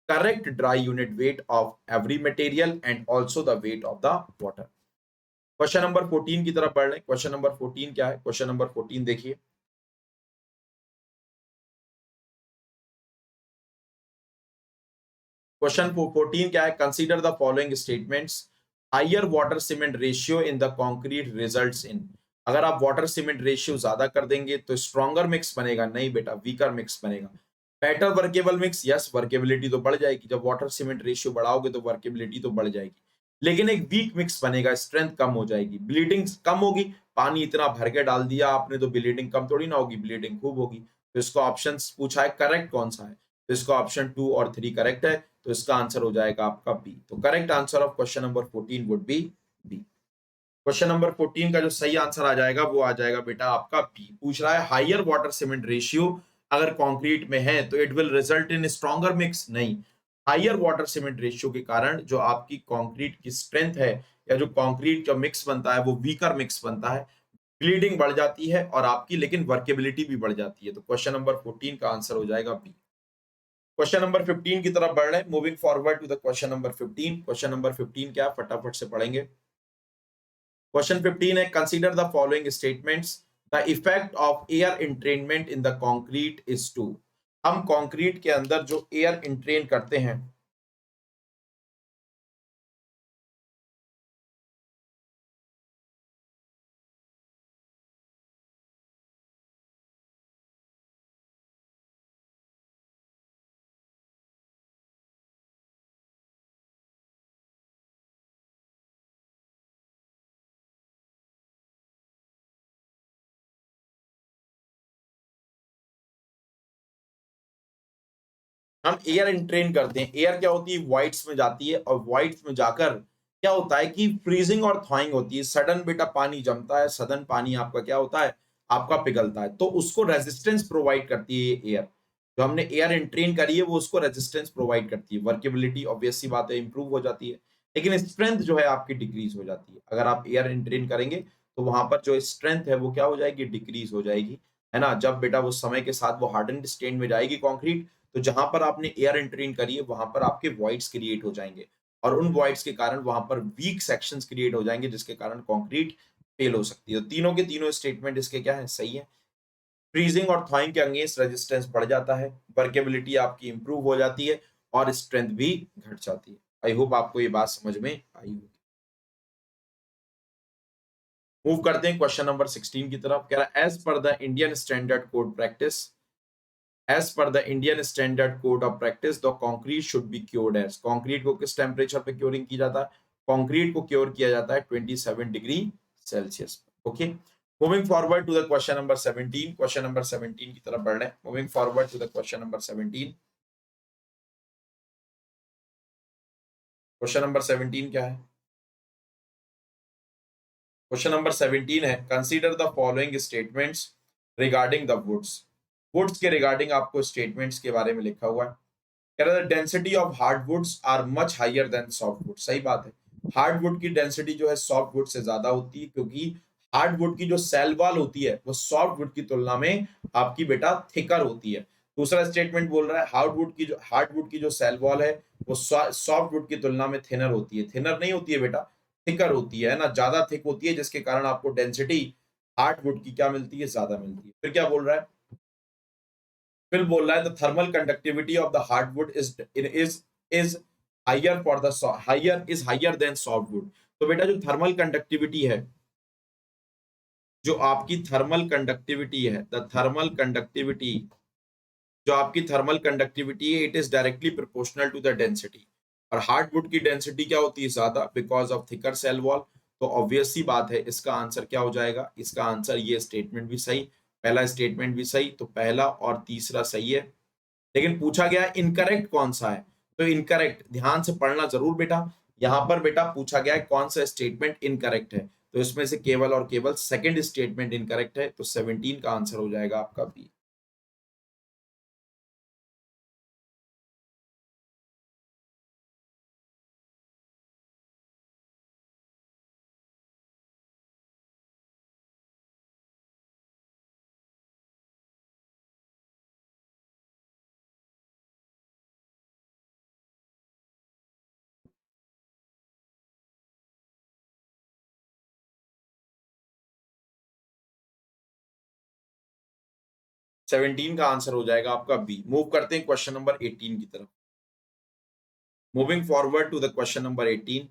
correct dry unit weight of every material and also the weight of the water. Question number 14 की तरफ बढ़ रहे हैं। क्वेश्चन नंबर 14 क्या है, क्वेश्चन नंबर 14 देखिए। क्वेश्चन 14 क्या है, consider the following statements, higher water cement ratio in the concrete results in. अगर आप वाटर सीमेंट रेशियो ज्यादा कर देंगे तो स्ट्रॉन्गर मिक्स बनेगा, नहीं बेटा वीकर मिक्स बनेगा। Better workable mix, yes workability तो बढ़ जाएगी, जब वाटर सीमेंट रेशियो बढ़ाओगे तो वर्केबिलिटी तो बढ़ जाएगी, लेकिन एक वीक मिक्स बनेगा, स्ट्रेंथ कम हो जाएगी, ब्लीडिंग कम होगी। पानी इतना भर के डाल दिया आपने तो ब्लीडिंग कम थोड़ी ना होगी, ब्लीडिंग खूब होगी। तो इसका ऑप्शन पूछा है करेक्ट कौन सा है, तो इसका ऑप्शन 2 और 3 करेक्ट है। तो इसका आंसर हो जाएगा आपका बी। तो correct answer of question number 14 would be B. Question number 14 का जो सही आंसर आ जाएगा वो आ जाएगा बेटा आपका बी। पूछ रहा है हायर वाटर सीमेंट रेशियो अगर कंक्रीट में है तो it will result in stronger mix, नहीं। हायर वाटर सीमेंट रेशियो के कारण जो आपकी कंक्रीट की स्ट्रेंथ है या जो कंक्रीट का मिक्स बनता है वो वीकर मिक्स बनता है। ब्लीडिंग बढ़ जाती है और आपकी लेकिन वर्केबिलिटी भी बढ़ जाती है। तो क्वेश्चन नंबर 14 का आंसर हो जाएगा बी। क्वेश्चन नंबर 15 की तरफ बढ़ रहे हैं, moving forward to the question number 15। Question number 15 क्या, फटाफट से पढ़ेंगे। क्वेश्चन 15 है, consider the following statements, the effect of air entrainment in the concrete is to. हम कंक्रीट के अंदर जो एयर इंट्रेन करते हैं, हम एयर इंट्रेन करते हैं। एयर क्या होती है, वॉइड्स में जाती है और वॉइड्स में जाकर क्या होता है कि फ्रीजिंग और थॉइंग होती है। सडन बेटा पानी जमता है, सडन पानी आपका क्या होता है, आपका पिघलता है, तो उसको रेजिस्टेंस प्रोवाइड करती है ये एयर। जो हमने एयर इंट्रेन करी है वो उसको रेजिस्टेंस प्रोवाइड करती है। वर्केबिलिटी ऑब्वियस सी बात है इंप्रूव हो जाती है, लेकिन स्ट्रेंथ जो है आपकी डिक्रीज हो जाती है। अगर आप एयर इंट्रेन करेंगे तो वहां पर जो स्ट्रेंथ है वो क्या हो जाएगी, डिक्रीज हो जाएगी, है ना। जब बेटा वो समय के साथ वो हार्डन स्टेट में जाएगी कंक्रीट, तो जहां पर आपने एयर एंट्रीन करी है वहां पर आपके वॉइड्स क्रिएट हो जाएंगे और उन वॉइड्स के कारण वहां पर वीक सेक्शंस क्रिएट हो जाएंगे, जिसके कारण कंक्रीट फेल हो सकती है। तो तीनों के तीनों स्टेटमेंट इसके क्या है, सही है। फ्रीजिंग और थॉइंग के अगेंस्ट रेजिस्टेंस बढ़ जाता है, वर्केबिलिटी आपकी इंप्रूव हो जाती है और स्ट्रेंथ भी घट जाती है। आई होप आपको ये बात समझ में आई होगी। मूव करते हैं क्वेश्चन नंबर 16 की तरफ। कह रहा है, as per the Indian standard code practice, As per the Indian Standard Code of Practice, the concrete should be cured as। concrete को किस टेम्परेचर पे क्योरिंग की जाता है, concrete को क्योर किया जाता है 27 degree Celsius. Okay, moving forward to the question number 17। Question number 17 की तरफ बढ़ रहे हैं। Moving forward to the question number 17। Question number 17 क्या है, क्वेश्चन नंबर 17 है, consider the following statements regarding the woods. Woods के रिगार्डिंग आपको स्टेटमेंट्स के बारे में लिखा हुआ है। कह रहा है density of hardwoods are much higher then softwood. सही बात है, हार्डवुड की डेंसिटी जो है सॉफ्टवुड से ज्यादा होती है, क्योंकि हार्डवुड की जो सेल वॉल होती है वो सॉफ्टवुड की तुलना में आपकी बेटा थिकर होती है। दूसरा स्टेटमेंट बोल रहा है हार्डवुड की जो सेल वॉल है वो सॉफ्टवुड की तुलना में थिनर होती है। थिनर नहीं होती है बेटा, थिकर होती है ना, ज्यादा थिक होती है, जिसके कारण आपको डेंसिटी हार्डवुड की क्या मिलती है, ज्यादा मिलती है। फिर क्या बोल रहा है, फिर बोल रहा है the thermal conductivity of the hardwood is higher for the higher then softwood. तो बेटा जो थर्मल कंडक्टिविटी है, जो आपकी थर्मल कंडक्टिविटी है, द थर्मल कंडक्टिविटी, जो आपकी थर्मल कंडक्टिविटी है, it is directly proportional to the density. और हार्डवुड की डेंसिटी क्या होती है, ज्यादा, because of thicker cell wall. तो ऑब्वियस सी बात है, इसका आंसर क्या हो जाएगा, इसका आंसर ये स्टेटमेंट भी सही, पहला स्टेटमेंट भी सही, तो पहला और तीसरा सही है। लेकिन पूछा गया इनकरेक्ट कौन सा है, तो इनकरेक्ट ध्यान से पढ़ना जरूर बेटा। यहां पर बेटा पूछा गया है कौन सा स्टेटमेंट इनकरेक्ट है, तो इसमें से केवल और केवल सेकंड स्टेटमेंट इनकरेक्ट है। तो 17 का आंसर हो जाएगा आपका बी। सेवनटीन का आंसर हो जाएगा आपका बी। मूव करते हैं क्वेश्चन नंबर 18 की तरफ। Moving forward to the question number 18।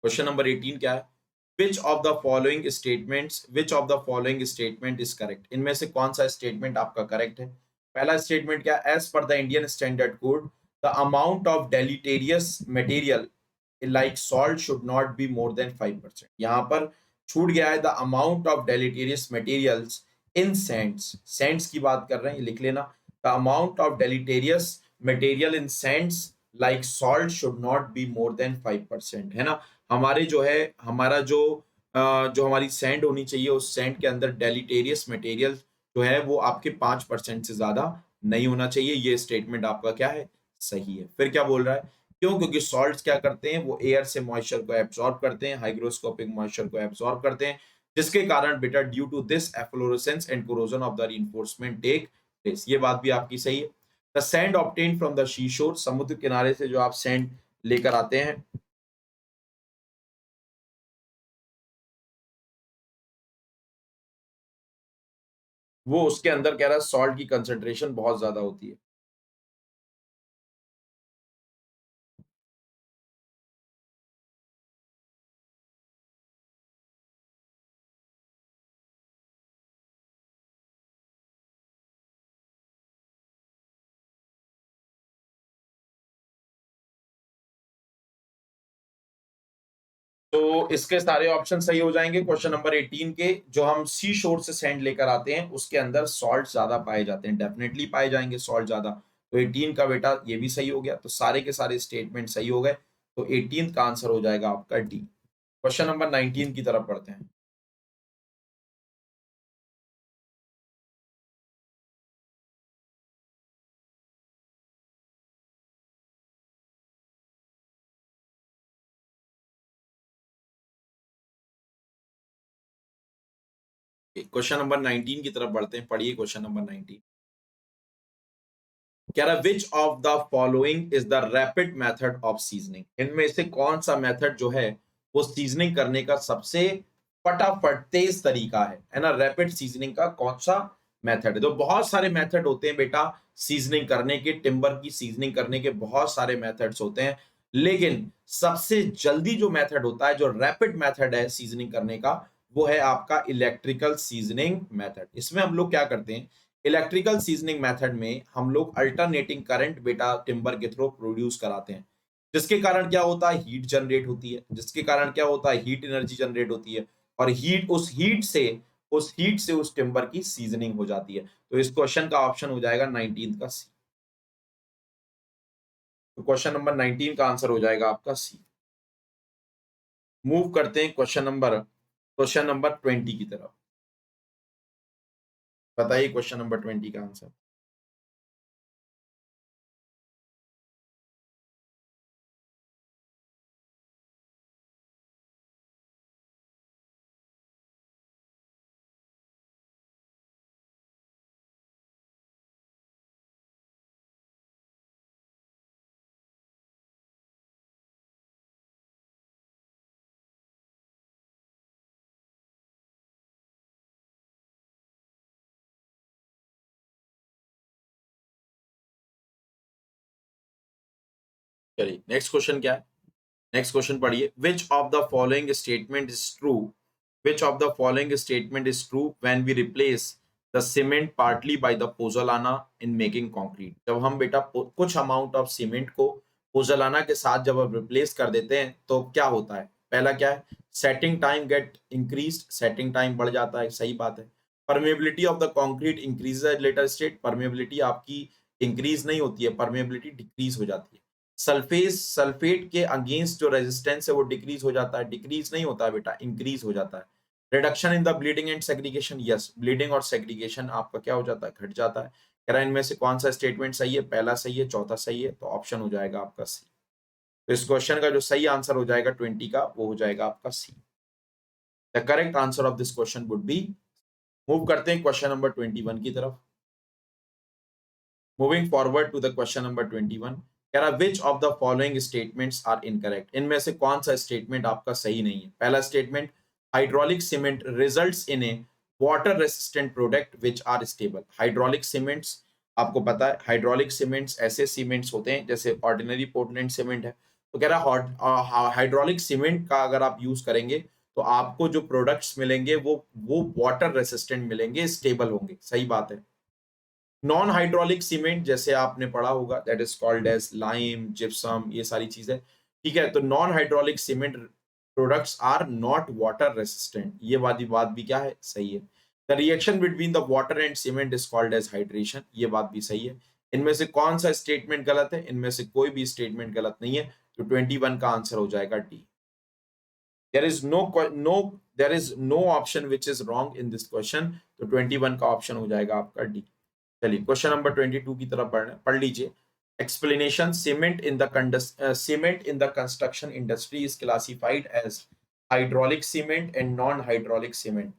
Question number 18 क्या है, which of the following statement is correct. इनमें से कौन सा स्टेटमेंट आपका करेक्ट है। पहला स्टेटमेंट क्या, as per the Indian standard code the amount of deleterious material like salt should not be more than 5%। यहां पर छूट गया है the amount of deleterious materials in sands. Sands की बात कर रहे हैं, ये लिख लेना, the amount of deleterious material in sands like salt should not be more than 5%, है ना। हमारे जो है हमारा जो हमारी सैंड होनी चाहिए, उस सैंड के अंदर डेलिटेरियस मटेरियल जो है वो आपके 5% से ज्यादा नहीं होना चाहिए। ये स्टेटमेंट आपका क्या है, सही है। फिर क्या बोल रहा है, क्यों, क्योंकि सॉल्ट्स क्या करते हैं, वो एयर से मॉइस्चर को एब्सॉर्ब करते हैं, हाइग्रोस्कोपिक मॉइस्चर को एब्सॉर्ब करते हैं, जिसके कारण बेटा due to this efflorescence and corrosion of the reinforcement take place. ये बात भी आपकी सही है। The sand obtained from the sea shore, समुद्र किनारे से जो आप सैंड लेकर आते हैं, वो उसके अंदर कह रहा है सॉल्ट की कंसंट्रेशन बहुत ज्यादा होती है। तो इसके सारे ऑप्शन सही हो जाएंगे। क्वेश्चन नंबर 18 के, जो हम सी शोर से सैंड लेकर आते हैं उसके अंदर सॉल्ट ज्यादा पाए जाते हैं, डेफिनेटली पाए जाएंगे सॉल्ट ज्यादा। तो 18 का बेटा ये भी सही हो गया, तो सारे के सारे स्टेटमेंट सही हो गए। तो 18 का आंसर हो जाएगा आपका डी। क्वेश्चन नंबर 19 की तरफ पढ़ते हैं। क्वेश्चन नंबर 19 की तरफ बढ़ते हैं, पढ़िए क्वेश्चन नंबर 19। कह रहा which of the following is the rapid method of seasoning, इनमें से कौन सा मेथड जो है वो सीजनिंग करने का सबसे फटाफट तेज तरीका है ना। रैपिड सीजनिंग का कौन सा मेथड है? तो बहुत सारे मेथड होते हैं बेटा सीजनिंग करने के, टिम्बर की सीजनिंग करने के बहुत सारे मेथड्स होते हैं, लेकिन सबसे जल्दी जो मेथड होता है, जो रैपिड मेथड है सीजनिंग करने का, वो है आपका इलेक्ट्रिकल सीजनिंग मेथड। इसमें हम लोग क्या करते हैं, इलेक्ट्रिकल सीजनिंग मेथड में हम लोग अल्टरनेटिंग करंट बेटा टिम्बर के थ्रू प्रोड्यूस कराते हैं, जिसके कारण क्या होता है, हीट जनरेट होती है, जिसके कारण क्या होता है, हीट एनर्जी जनरेट होती है, और हीट से उस टिम्बर की सीजनिंग हो जाती है। तो इस क्वेश्चन का ऑप्शन हो जाएगा 19 का सी। तो क्वेश्चन नंबर 19 का आंसर हो जाएगा आपका सी। मूव करते हैं क्वेश्चन नंबर 20 की तरफ। बताइए क्वेश्चन नंबर 20 का आंसर। चलिए नेक्स्ट क्वेश्चन क्या है, नेक्स्ट क्वेश्चन पढ़िए। Which of the following statement is true, which of the following statement is true when we replace the cement partly by the pozzolana in making concrete. जब हम बेटा कुछ amount of cement को pozzolana के साथ जब हम रिप्लेस कर देते हैं तो क्या होता है, पहला क्या है, setting time get increased, setting time बढ़ जाता है, सही बात है। Permeability of the concrete increase at later state, permeability आपकी इंक्रीज नहीं होती है, परमेबिलिटी डिक्रीज हो जाती है। सल्फेट के अगेंस्ट जो रेजिस्टेंस है वो डिक्रीज हो जाता है, डिक्रीज नहीं होता है बेटा, इंक्रीज हो जाता है। Reduction in the bleeding and segregation, yes bleeding और सेग्रीगेशन आपका क्या हो जाता है, घट जाता है। कह रहा है इनमें से कौन सा स्टेटमेंट सही है, पहला सही है, चौथा सही है, तो ऑप्शन हो जाएगा आपका सी। तो इस क्वेश्चन का जो सही आंसर हो जाएगा 20 का, वो हो जाएगा आपका C. The correct answer of this question would be. Move करते हैं क्वेश्चन नंबर 21 की तरफ। Moving forward to the question number 21, कह रहा which of the following statements are incorrect, इनमें से कौन सा स्टेटमेंट आपका सही नहीं है। पहला statement, hydraulic cement results in a water resistant product which are stable. Hydraulic cements, आपको पता है हाइड्रोलिक सीमेंट्स ऐसे सीमेंट्स होते हैं जैसे ऑर्डिनरी पोर्टलैंड सीमेंट है, तो कह रहा है हाइड्रोलिक सीमेंट का अगर आप यूज करेंगे तो आपको जो प्रोडक्ट्स मिलेंगे वो वाटर रेसिस्टेंट मिलेंगे, स्टेबल होंगे, सही बात है। नॉन हाइड्रोलिक सीमेंट जैसे आपने पढ़ा होगा, that is called as lime, gypsum, ये सारी चीजें, ठीक है। तो non hydraulic cement products are not water resistant, ये वाली बात भी क्या है, सही है। The reaction between the water and cement is called as hydration, ये बात भी सही है। इनमें से कौन सा स्टेटमेंट गलत है, इनमें से कोई भी स्टेटमेंट गलत नहीं है, तो 21 का आंसर हो जाएगा D. There is there is no option which is wrong in this question, तो 21 का ऑप्शन हो जाएगा आपका डी। चलिए क्वेश्चन नंबर 22 की तरफ पढ़ लीजिए। Explanation, cement in the construction industry is classified as hydraulic cement and non-hydraulic cement.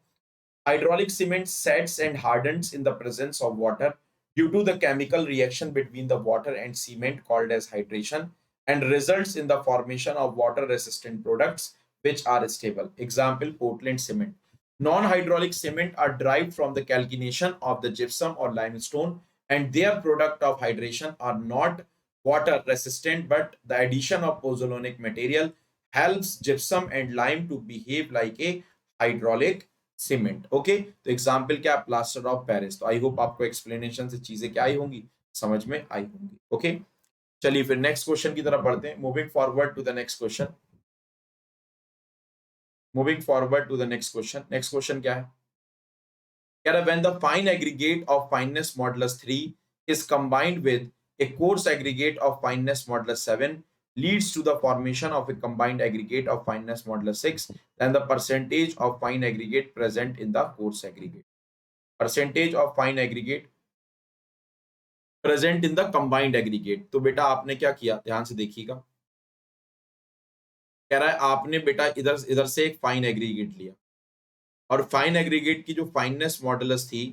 Hydraulic cement sets and hardens in the presence of water due to the chemical reaction between the water and cement called as hydration, and results in the formation of water resistant products which are stable. Example, Portland cement. Non-hydraulic cement are derived from the calcination of the gypsum or limestone, and their product of hydration are not water resistant, but the addition of pozzolanic material helps gypsum and lime to behave like a hydraulic cement. Okay, तो example क्या, plaster of Paris. तो आई hope आपको explanation से चीजें क्या आई होंगी, समझ में आई होंगी। ओके, चलिए फिर नेक्स्ट क्वेश्चन की तरफ बढ़ते हैं। Moving forward to the next question, moving forward to the next question. Next question क्या है, कह रहा है when the fine aggregate of fineness modulus 3 is combined with a coarse aggregate of fineness modulus 7 leads to the formation of a combined aggregate of fineness modulus 6, then the percentage of fine aggregate present in the coarse aggregate, percentage of fine aggregate present in the combined aggregate। तो बेटा आपने क्या किया, ध्यान से देखिएगा। कह रहा है आपने बेटा इधर इधर से एक फाइन एग्रीगेट लिया, और फाइन एग्रीगेट की जो फाइननेस मॉडुलस थी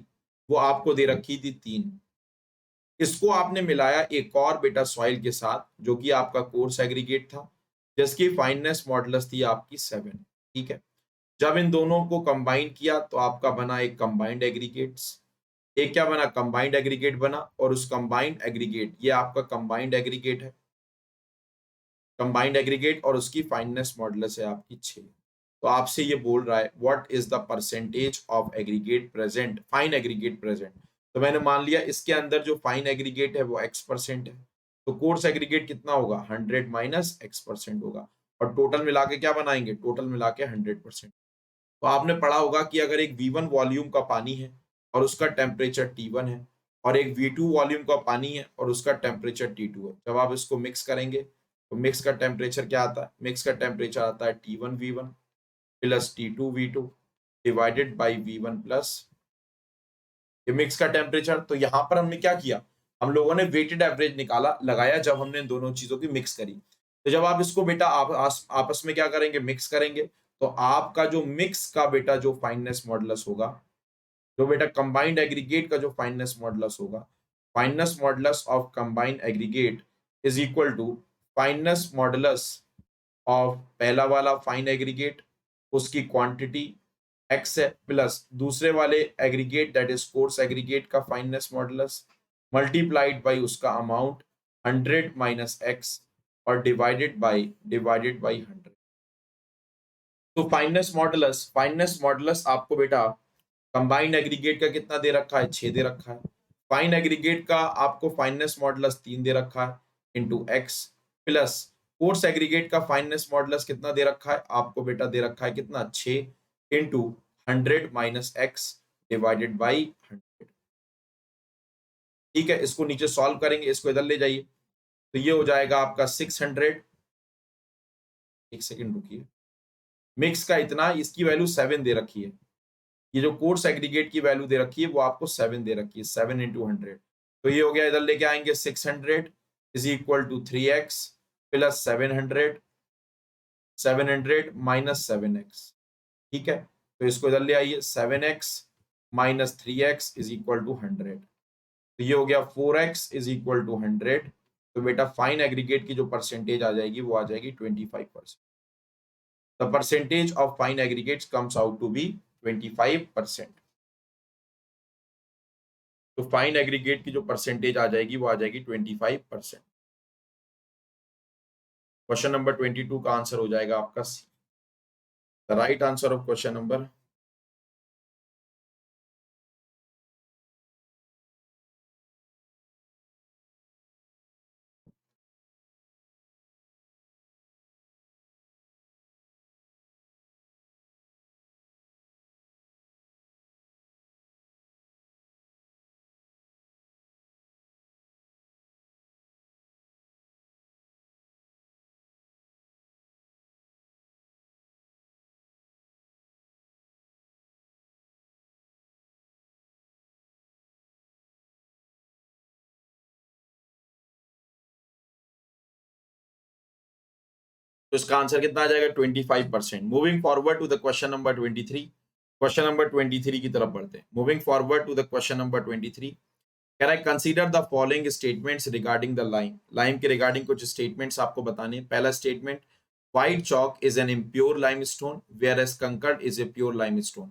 वो आपको दे रखी थी 3। इसको आपने मिलाया एक और बेटा सॉइल के साथ जो कि आपका कोर्स एग्रीगेट था, जिसकी फाइननेस मॉडुलस थी आपकी 7। ठीक है, जब इन दोनों को कंबाइन किया तो आपका बना एक कंबाइंड एग्रीगेट्स। एक क्या बना, कंबाइंड एग्रीगेट बना, और उस कंबाइंड एग्रीगेट, ये आपका कंबाइंड एग्रीगेट है, कंबाइंड एग्रीगेट, और उसकी फाइननेस मॉडुलस है आपकी 6। तो आपसे ये बोल रहा है what is the percentage of aggregate present, fine aggregate present. तो मैंने मान लिया इसके अंदर जो फाइन एग्रीगेट है वो x% है, तो कोर्स एग्रीगेट कितना होगा, 100 माइनस x% होगा, और टोटल मिला के क्या बनाएंगे, टोटल मिला के 100%। तो आपने पढ़ा होगा कि अगर एक V1 वॉल्यूम का पानी है और उसका टेम्परेचर T1 है, और एक V2 वॉल्यूम का पानी है और उसका टेम्परेचर T2 है, जब आप इसको मिक्स करेंगे तो मिक्स का टेम्परेचर क्या आता है, मिक्स का टेम्परेचर आता है T1 V1 plus T2 V2 divided by V1 plus ये मिक्स का टेम्परेचर। तो यहाँ पर हमने क्या किया, हम लोगों ने वेटेड एवरेज निकाला, लगाया जब हमने इन दोनों चीजों की मिक्स करी। तो जब आप इसको बेटा आपस में क्या करेंगे, मिक्स करेंगे, तो आपका जो मिक्स का बेटा जो फाइननेस मॉडुलस होगा, जो बेटा कंबाइंड एग्रीगेट का जो फाइननेस मॉडुलस होगा, fineness modulus of combined aggregate is equal to fineness modulus of पहला वाला फाइन एग्रीगेट, उसकी क्वांटिटी x है, प्लस दूसरे वाले aggregate that is coarse aggregate का फाइननेस मॉडुलस मल्टीप्लाइड बाय उसका अमाउंट 100 माइनस x, और डिवाइडेड बाय 100। तो फाइननेस मॉडुलस आपको बेटा कंबाइंड एग्रीगेट का कितना दे रखा है, 6 दे रखा है। फाइन एग्रीगेट का आपको फाइननेस मॉडुलस 3 दे रखा है into x, plus course aggregate का फाइननेस मॉडुलस कितना दे रखा है आपको बेटा, दे रखा है कितना, 6 into 100 minus x divided by 100। ठीक है, इसको नीचे सॉल्व करेंगे, इसको इधर ले जाइए, तो ये हो जाएगा आपका 600। एक सेकेंड रुकिए, मिक्स का इतना, इसकी वैल्यू 7 दे रखी है, ये जो कोर्स एग्रीगेट की वैल्यू दे रखी है वो आपको 7 दे रखी है, 7 इंटू 100। तो ये हो गया, इधर लेके आएंगे 600 is equal to 3x plus 700 minus 7x। ठीक है, तो इसको इधर ले आइए, 7x minus 3x is equal to 100। तो ये हो गया 4x इज इक्वल टू 100। तो बेटा फाइन एग्रीगेट की जो परसेंटेज आ जाएगी वो आ जाएगी 25%। The percentage of fine aggregates comes out to be 25%। तो फाइन एग्रीगेट की जो परसेंटेज आ जाएगी वो आ जाएगी 25%। क्वेश्चन नंबर 22 का आंसर हो जाएगा आपका C, the right answer of question number तो इसका आंसर कितना आ जाएगा 25%। Moving forward to the question number 23। Question number 23 की तरफ बढ़ते हैं। Moving forward to the question number 23, कह रहा है consider the following statements regarding the lime. Lime के रिगार्डिंग कुछ स्टेटमेंट्स आपको बताने। पहला statement, white chalk is an impure limestone whereas kankar is a pure limestone.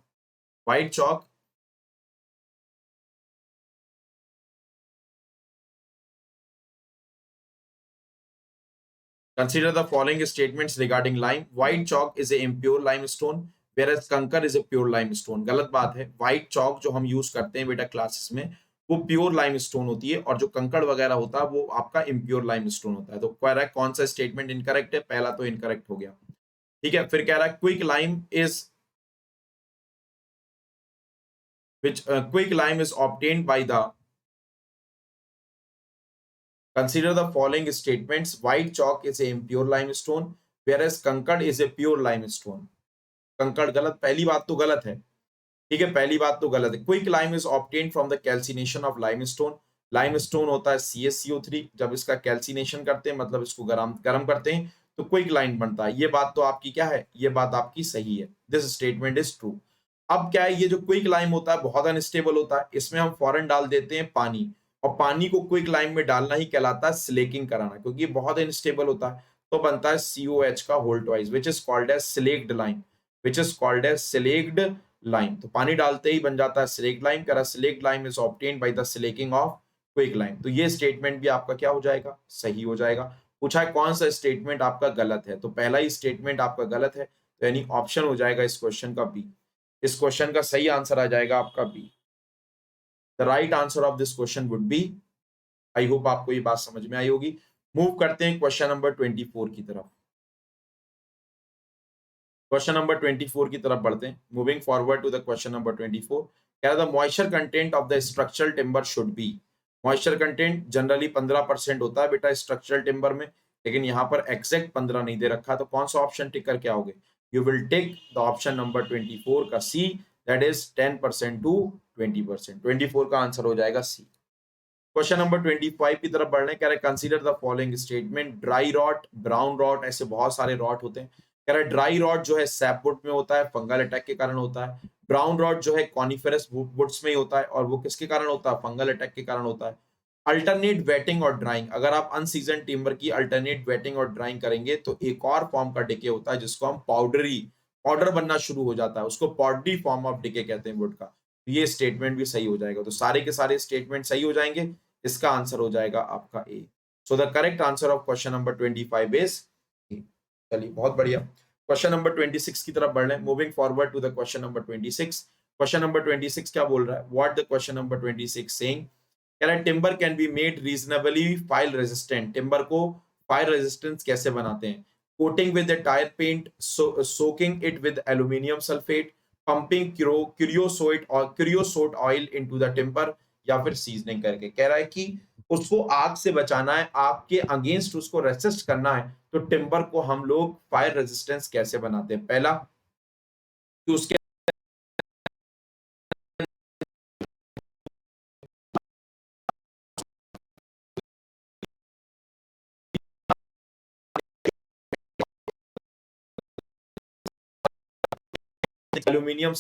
White chalk, consider the following statements regarding lime. White chalk is a impure limestone whereas कंकर is a pure limestone। गलत बात है। White chalk जो हम use करते हैं बेटा classes में, वो प्योर लाइमस्टोन होती है, और जो कंकड़ वगैरह होता है वो आपका इम्प्योर लाइमस्टोन होता है। तो कह रहा है कौन सा स्टेटमेंट इनकरेक्ट है? पहला तो इनकरेक्ट हो गया। ठीक है, फिर कह रहा है quick lime is which quick lime is obtained by the, consider the following statements. White chalk is a impure limestone whereas कंकड़ is a pure limestone। कंकड़ गलत, पहली बात तो गलत है। ठीक है, पहली बात तो गलत है। Quick lime is obtained from the calcination of limestone. Limestone होता है CaCO3, जब इसका कैल्सिनेशन करते हैं मतलब इसको गरम करते हैं तो क्विक लाइम बनता है। ये बात तो आपकी क्या है? ये बात आपकी सही है। This statement is true. अब क्या है, ये जो क्विक लाइम होता है बहुत अनस्टेबल होता है, इसमें हम फौरन डाल देते हैं पानी, और पानी को क्विक लाइम में डालना ही कहलाता है स्लेकिंग कराना, क्योंकि बहुत अनस्टेबल होता है। तो बनता है COH का whole twice which is called as slaked lime, which is called as slaked lime. तो पानी डालते ही बन जाता है स्लेक्ड लाइम। करा slaked lime is obtained by the slaking of quick lime. तो ये स्टेटमेंट भी आपका क्या हो जाएगा? सही हो जाएगा। पूछा है कौन सा स्टेटमेंट आपका गलत है, तो पहला ही स्टेटमेंट आपका गलत है, तो यानी ऑप्शन हो जाएगा इस क्वेश्चन का बी। इस क्वेश्चन का सही आंसर आ जाएगा आपका B. The right answer of this question would be. I hope आपको ये बात समझ में आई होगी। मूव करते हैं क्वेश्चन नंबर 24 की तरफ। क्वेश्चन नंबर 24 की तरफ बढ़ते हैं। Moving forward to the question number 24, क्या the moisture content of the structural timber should be. Moisture content generally 15% होता है बेटा स्ट्रक्चरल टिम्बर में, लेकिन यहाँ पर एग्जैक्ट 15 नहीं दे रखा, तो कौन सा ऑप्शन टिक करके आओगे? You will tick the option number 24 का सी, दैट इज 10% टू 20%। 24 का आंसर हो जाएगा सी। क्वेश्चन नंबर 25 की तरफ बढ़ने, कह रहे consider the following statement. Dry rot, brown rot, ऐसे बहुत सारे रॉट होते हैं। कह रहा है ड्राई रॉट जो है सैपवुड में होता है, फंगल अटैक के कारण होता है। ब्राउन रॉट जो है कॉनिफेरस वुड्स में ही होता है, और वो किसके कारण होता है? फंगल अटैक के कारण होता है। अल्टरनेट वेटिंग और ड्राइंग, अगर आप अनसीजन टिम्बर की अल्टरनेट वेटिंग और ड्राइंग करेंगे तो एक और फॉर्म का डिके होता है जिसको हम पाउडर बनना शुरू हो जाता है, उसको पाउडरी फॉर्म ऑफ डिके कहते हैं वुड का। ये स्टेटमेंट भी सही हो जाएगा। तो सारे के सारे स्टेटमेंट सही हो जाएंगे, इसका आंसर हो जाएगा आपका A. So the correct answer of question number 25 is A. चलिए बहुत बढ़िया। क्वेश्चन नंबर 26 की तरफ बढ़ रहे हैं। Moving forward to the question number 26। Question number 26 क्या बोल रहा है? What the question number 26 saying, कह रहा है timber can be made reasonably fire resistant. Timber को फायर रेजिस्टेंस कैसे बनाते हैं? Coating with tyre paint, soaking it with aluminium sulphate, pumping creosote oil into the timber, या फिर सीजनिंग करके। कह रहा है कि उसको आग से बचाना है, आग के अगेंस्ट उसको रेसिस्ट करना है, तो टिम्बर को हम लोग फायर रेजिस्टेंस कैसे बनाते हैं? पहला कि उसके एल्यूमिनियम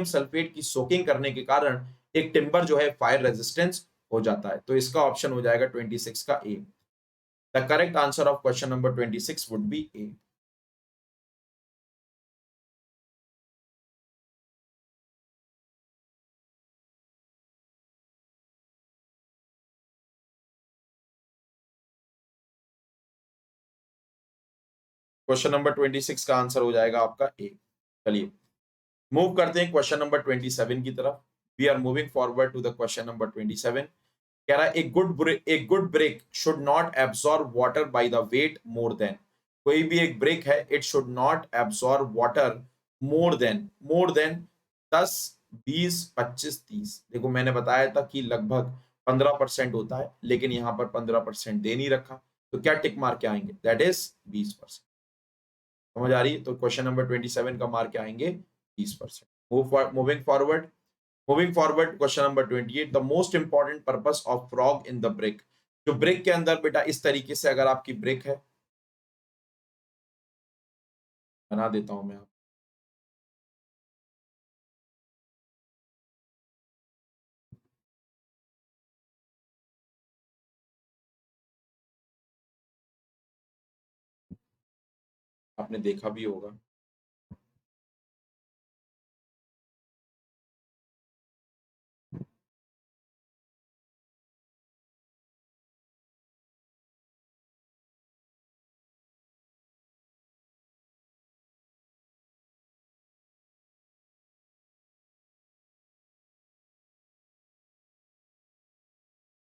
सल्फेट की सोकिंग करने के कारण एक टिम्बर जो है फायर रेजिस्टेंस हो जाता है। तो इसका ऑप्शन हो जाएगा 26 का A. The correct answer of question number 26 would be A. Question number 26 का आंसर हो जाएगा आपका ए। चलिए मूव करते हैं क्वेश्चन नंबर 27 की तरफ। We are moving forward to the question number 27। कह रहा है एक good brick should not absorb water by the weight more than. कोई भी एक ब्रेक है, it should not absorb water more than 10, 20, 25, 30। देखो मैंने बताया था कि लगभग 15% होता है, लेकिन यहाँ पर 15% दे नहीं रखा, तो क्या टिक मार के आएंगे? That is 20%। समझ आ रही है? तो क्वेश्चन नंबर 27 का मार्क आएंगे 20%। Moving forward question number 28, the most important purpose of frog in the brick. जो ब्रिक के अंदर बेटा इस तरीके से अगर आपकी ब्रिक है, बना देता हूं मैं। आपने देखा भी होगा।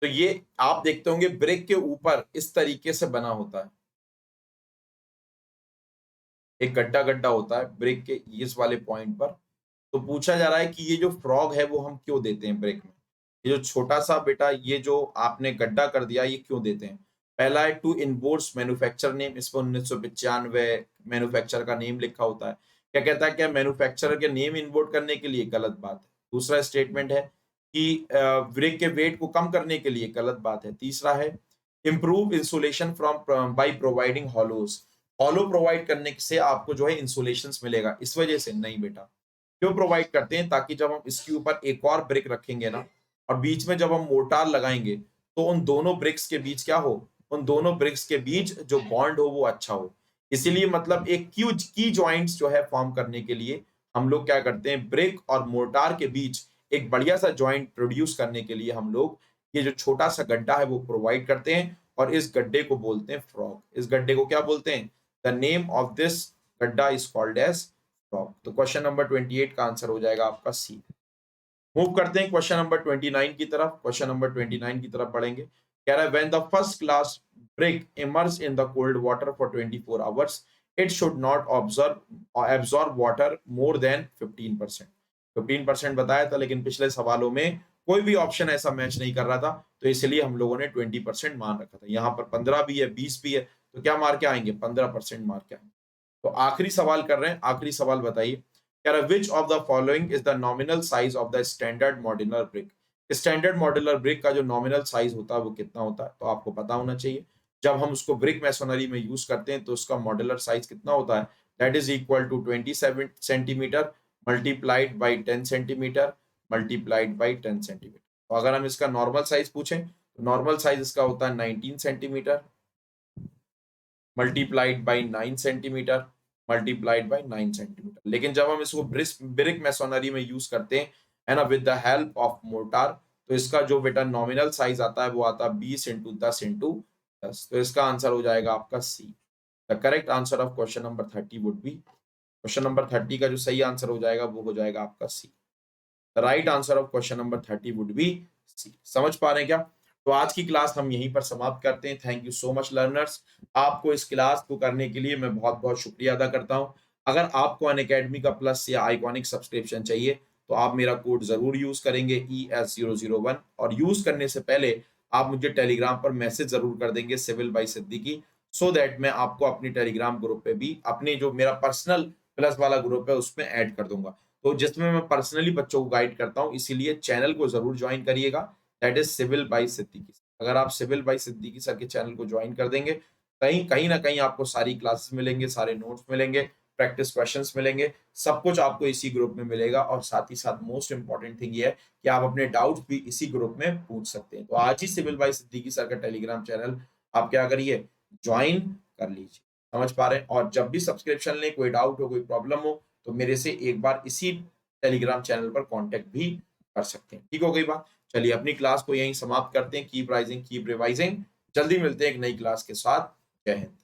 तो ये आप देखते होंगे ब्रेक के ऊपर इस तरीके से बना होता है, एक गड्ढा गड्ढा होता है ब्रेक के इस वाले पॉइंट पर। तो पूछा जा रहा है कि ये जो फ्रॉग है वो हम क्यों देते हैं ब्रेक में, ये जो छोटा सा बेटा ये जो आपने गड्ढा कर दिया ये क्यों देते हैं। पहला है टू इनबोर्ड्स मैन्युफैक्चर नेम, इस पर 1995 मैन्युफैक्चरर का नेम लिखा होता है। क्या कहता है, क्या मैन्युफैक्चरर के नेम इनबोर्ड करने के लिए, गलत बात है। दूसरा स्टेटमेंट है कि ब्रेक के वेट को कम करने के लिए, गलत बात है। तीसरा है improve insulation from by providing hollows, hollow provide करने से आपको जो है इंसुलेशन मिलेगा, इस वजह से नहीं बेटा। क्यों प्रोवाइड करते हैं, ताकि जब हम इसके ऊपर एक और ब्रिक रखेंगे ना और बीच में जब हम मोर्टार लगाएंगे तो उन दोनों ब्रिक्स के बीच क्या हो, उन दोनों ब्रिक्स के बीच जो बॉन्ड हो वो अच्छा हो। इसीलिए मतलब एक की जॉइंट्स जो है फॉर्म करने के लिए हम लोग क्या करते हैं, ब्रिक और मोर्टार के बीच एक बढ़िया सा जॉइंट प्रोड्यूस करने के लिए हम लोग ये जो छोटा सा गड्ढा है वो प्रोवाइड करते हैं, और इस गड्ढे को बोलते हैं फ्रॉग। इस गड्ढे को क्या बोलते हैं, द नेम ऑफ दिस गड्ढा इज कॉल्ड एज फ्रॉग। तो क्वेश्चन नंबर 28 का आंसर हो जाएगा आपका सी। मूव करते हैं क्वेश्चन नंबर 29 की तरफ। क्वेश्चन नंबर 29 की तरफ बढ़ेंगे। कह रहा है when the first class brick immerse in the cold water for 24 hours it should not absorb water more then 15%। 15% बताया था, लेकिन पिछले सवालों में कोई भी ऑप्शन ऐसा मैच नहीं कर रहा था, तो इसलिए हम लोगों ने 20% मान रखा था। यहाँ पर 15 भी है, 20 भी है, तो क्या मार के आएंगे, 15% मार के आएंगे। तो आखिरी सवाल कर रहे हैं, आखिरी सवाल बताइए। कह रहा है which of the following is the nominal size of the standard modular brick. Standard modular brick का जो नॉमिनल साइज होता है वो कितना होता है, तो आपको पता होना चाहिए। जब हम उसको ब्रिक मैसोनरी में यूज करते हैं तो उसका मॉड्यूलर साइज कितना होता है, that is equal to 27 centimetre multiplied by 10 centimetre multiplied by 10 centimetre. तो अगर हम इसका नॉर्मल साइज पूछें तो नॉर्मल साइज इसका होता है 19 centimetre multiplied by 9 centimetre multiplied by 9 centimetre. लेकिन जब हम इसको ब्रिक मैसोनरी में यूज करते हैं है ना, with the help of mortar, तो इसका जो बेटा नॉमिनल साइज आता है वो आता है 20 इंटू 10 इंटू 10। तो इसका आंसर हो जाएगा आपका C. The correct answer of question number 30 would be, question number 30 का जो सही आंसर हो जाएगा वो हो जाएगा आपका C. The right answer of question number 30 would be C. समझ पा रहे हैं क्या। तो आज की क्लास हम यहीं पर समाप्त करते हैं। Thank you so much learners. आपको इस क्लास को करने के लिए मैं बहुत बहुत शुक्रिया अदा करता हूं। अगर आपको अनअकैडमी का प्लस या आइकॉनिक सब्सक्रिप्शन चाहिए तो आप मेरा कोड जरूर यूज करेंगे ES001, और यूज करने से पहले आप मुझे टेलीग्राम पर मैसेज जरूर कर देंगे civil by Siddiqui, so that मैं आपको अपनी टेलीग्राम ग्रुप पे भी, अपने जो मेरा पर्सनल प्लस वाला ग्रुप है उसमें ऐड कर दूंगा, तो जिसमें मैं पर्सनली बच्चों को गाइड करता हूं। इसीलिए चैनल को जरूर ज्वाइन करिएगा, that is civil by Siddiqui. अगर आप सिविल बाई सिद्दीकी सर के चैनल को ज्वाइन कर देंगे, कहीं कहीं ना कहीं आपको सारी क्लासेस मिलेंगे, सारे नोट्स मिलेंगे, प्रैक्टिस क्वेश्चंस मिलेंगे, सब कुछ आपको इसी ग्रुप में मिलेगा। और साथ ही साथ मोस्ट इंपॉर्टेंट थिंग ये है कि आप अपने डाउट्स भी इसी ग्रुप में पूछ सकते हैं। तो आज ही सिविल बाई सिद्दीकी सर का टेलीग्राम चैनल आप क्या करिए, ज्वाइन कर लीजिए। समझ पा रहे हैं। और जब भी सब्सक्रिप्शन लें, कोई डाउट हो, कोई प्रॉब्लम हो, तो मेरे से एक बार इसी टेलीग्राम चैनल पर कांटेक्ट भी कर सकते हैं। ठीक हो गई बात। चलिए अपनी क्लास को यहीं समाप्त करते हैं। Keep rising, keep revising. जल्दी मिलते हैं एक नई क्लास के साथ। जय हिंद।